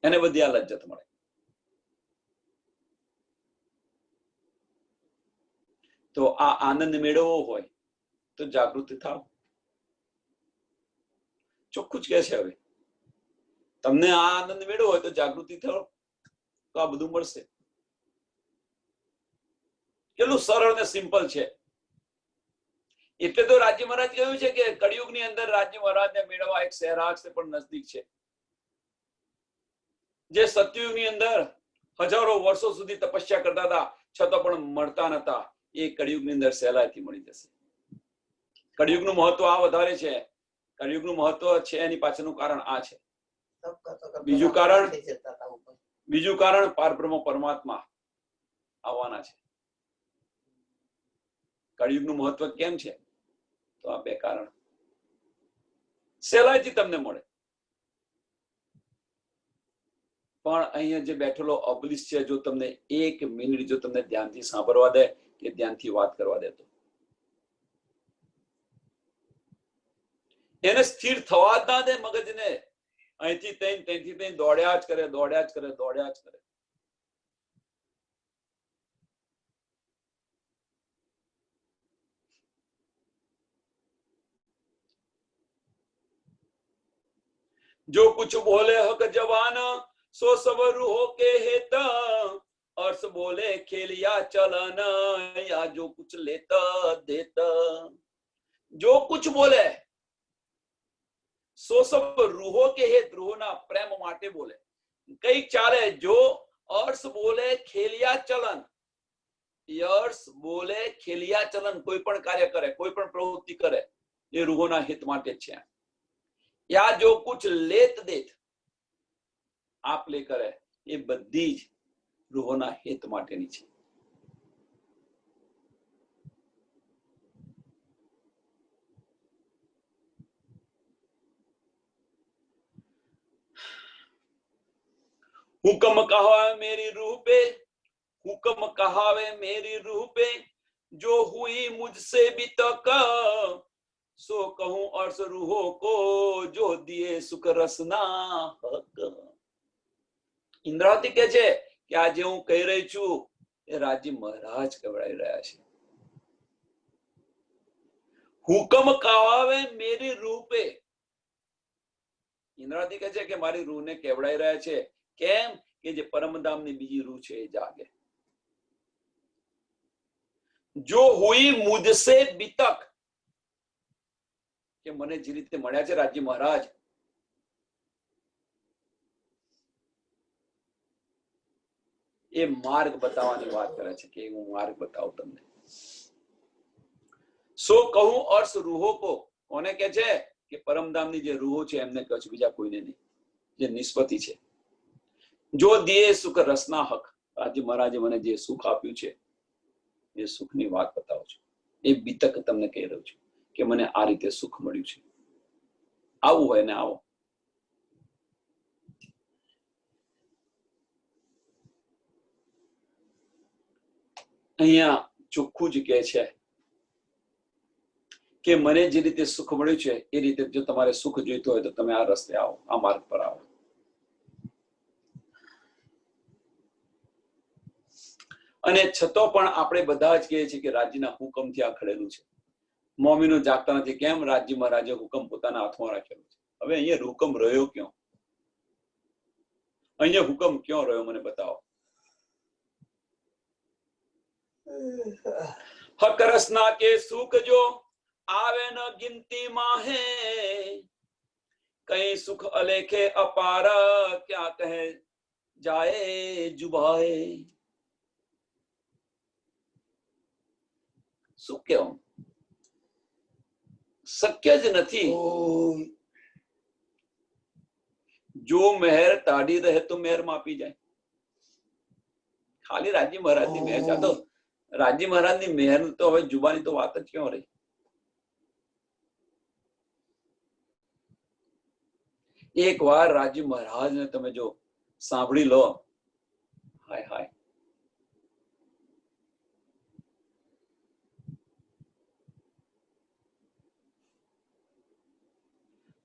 એને બધી આ લજ્જત મળે. તો આ આનંદ મેળવવો હોય તો જાગૃતિ થાવ. ચોખ્ખું જ કહે છે. હવે તમને આ આનંદ મેળવવો હોય તો જાગૃતિ થાવ તો આ બધું મળશે. કેટલું સરળ ને સિમ્પલ છે. એટલે તો રાજ્ય મહારાજ કહ્યું છે કે કળિયુગની અંદર રાજ્ય મહારાજને મેળવવા એક સહેરાગ સે પણ નજદીક છે. જે સતયુગની અંદર હજારો વર્ષો સુધી તપસ્યા કરતા હતા છતાં પણ મળતા નતા, એ કળિયુગની અંદર સહેલાઈથી મળી જશે. કળિયુગનું મહત્વ આ વધારે છે. કળિયુગનું મહત્વ છે એની પાછળનું કારણ આ છે. બીજું કારણ પારબ્રહ્મ પરમાત્મા આવવાના છે. કળિયુગનું મહત્વ કેમ છે? તો આ બે કારણ સહેલાઈથી તમને મળે. પણ અહીંયા જે બેઠેલો અબલીસ છે, જો તમને એક મિનિટ જો તમને ધ્યાનથી સાંભળવા દે કે ધ્યાનથી વાત કરવા દે તો એને સ્થિર થવા જ ના દે. મગજને અહીંથી ત્યાંથી દોડ્યા જ કરે. जो कुछ बोले हक जवान सो सब रूहो के हेत, अर्श बोले खेलिया चलन या जो कुछ लेता देता. जो कुछ बोले સો સબ રૂહો કે હેત, રૂહોના પ્રેમ માટે બોલે. કઈક ચાલે. જો અર્શ બોલે ખેલિયા ચલન, યર્શ બોલે ખેલિયા ચલન, કોઈ પણ કાર્ય કરે, કોઈ પણ પ્રવૃત્તિ કરે એ રૂહોના હિત માટે જ છે. યા જો કુછ લેત દેત, આપ લે કરે, એ બધી જ રૂહોના હિત માટેની છે. हुक्म कहावे मेरी रूह पे, हुक्म कहावे मेरी रूह पे, जो हुई मुझसे भी तक सो कहूं अर्श रूहों को जो दिए सुख रसना हक. ઇન્દ્રાવતી કહે છે કે આજે હું કહી રહી છું એ રાજી મહારાજ કહેવડાવી રહ્યા છે. હુકમ કહાવે મેરી રૂહ પે. ઇન્દ્રાવતી કહે છે કે મારી રૂહને કહેવડાવી રહ્યા છે. કેમ? કે જે પરમધામની બીજી રૂહ છે એ જાગે. જો હુઈ મુझसे बितक, કે મને જે રીતે મળ્યા છે રાજ્ય મહારાજ, એ માર્ગ બતાવવાની વાત કરે છે કે હું માર્ગ બતાવું તમને. સો કહું અર્શ રૂહો કો, કોને કે છે? કે પરમધામની જે રૂહો છે એમને કહે છે, બીજા કોઈને નહીં. જે નિસ્બતી છે. જો દિયે સુખ રસના હક, રાજ્ય મહારાજે મને જે સુખ આપ્યું છે એ સુખની વાત બતાવું છું. એ બીતક તમને કહી રહ્યું છું કે મને આ રીતે સુખ મળ્યું છે. આવું હોય ને આવો. અહીંયા ચોખ્ખું જ કહે છે કે મને જે રીતે સુખ મળ્યું છે એ રીતે જો તમારે સુખ જોઈતું હોય તો તમે આ રસ્તે આવો, આ માર્ગ પર આવો. અને છતાં પણ આપણે બધા જ કહીએ છીએ કે રાજ્યના હુકમથી આ ખડેલું છે. મોમીનો જાગતા નથી. કેમ? રાજ્ય મહારાજે હુકમ પોતાના હાથમાં રાખેલો છે. હવે અહીંયા હુકમ રહ્યો ક્યાં? અહીંયા હુકમ ક્યાં રહ્યો? મને બતાવો. હક રસના કે સુખ જો આવે ન ગિનતી માહે, કઈ સુખ અલેખે અપાર, ક્યાં કહે જાય જુબાએ. શું કેવું? શક્ય જ નથી. જો મહેર તાડી રહે તો મહેર માપી જાય. ખાલી રાજ્ય મહારાજની મહેર ચાલો, રાજ્ય મહારાજની મહેર તો હવે જુબાની તો વાત જ ક્યાં રહી. એક વાર રાજ્ય મહારાજને તમે જો સાંભળી લો, હાય હાય.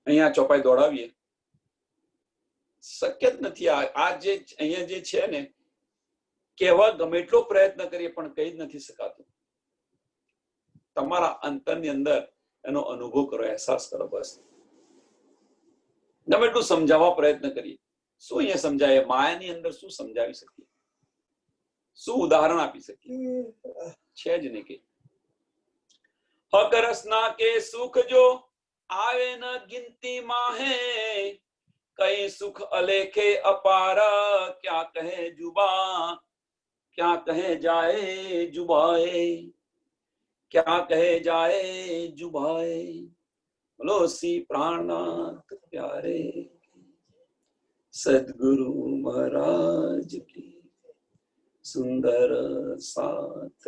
અહીંયા ચોપાઈ દોડાવીએ, શક્ય જ નથી. આ જે અહીંયા જે છે ને, કહેવા ગમે એટલો પ્રયત્ન કરીએ પણ કહી જ નથી શકાતું. તમારા અંતરની અંદર એનો અનુભવ કરો, અહેસાસ કરો. બસ ગમે એટલું સમજાવવા પ્રયત્ન કરીએ, શું અહીંયા સમજાય? માયાની અંદર શું સમજાવી શકીએ? શું ઉદાહરણ આપી શકીએ? છે જ નહીં. કે હક રસના કે સુખ જો આવે ન ગિનતી માહે, કઈ સુખ અલેખે અપાર, ક્યાં કહે જુબા, ક્યાં કહે જાય જુબાએ, ક્યાં કહે જાય જુબાએ. બોલો શ્રી પ્રાણનાથ પ્યારે સદગુરુ મહારાજ કી સુંદર સાથ.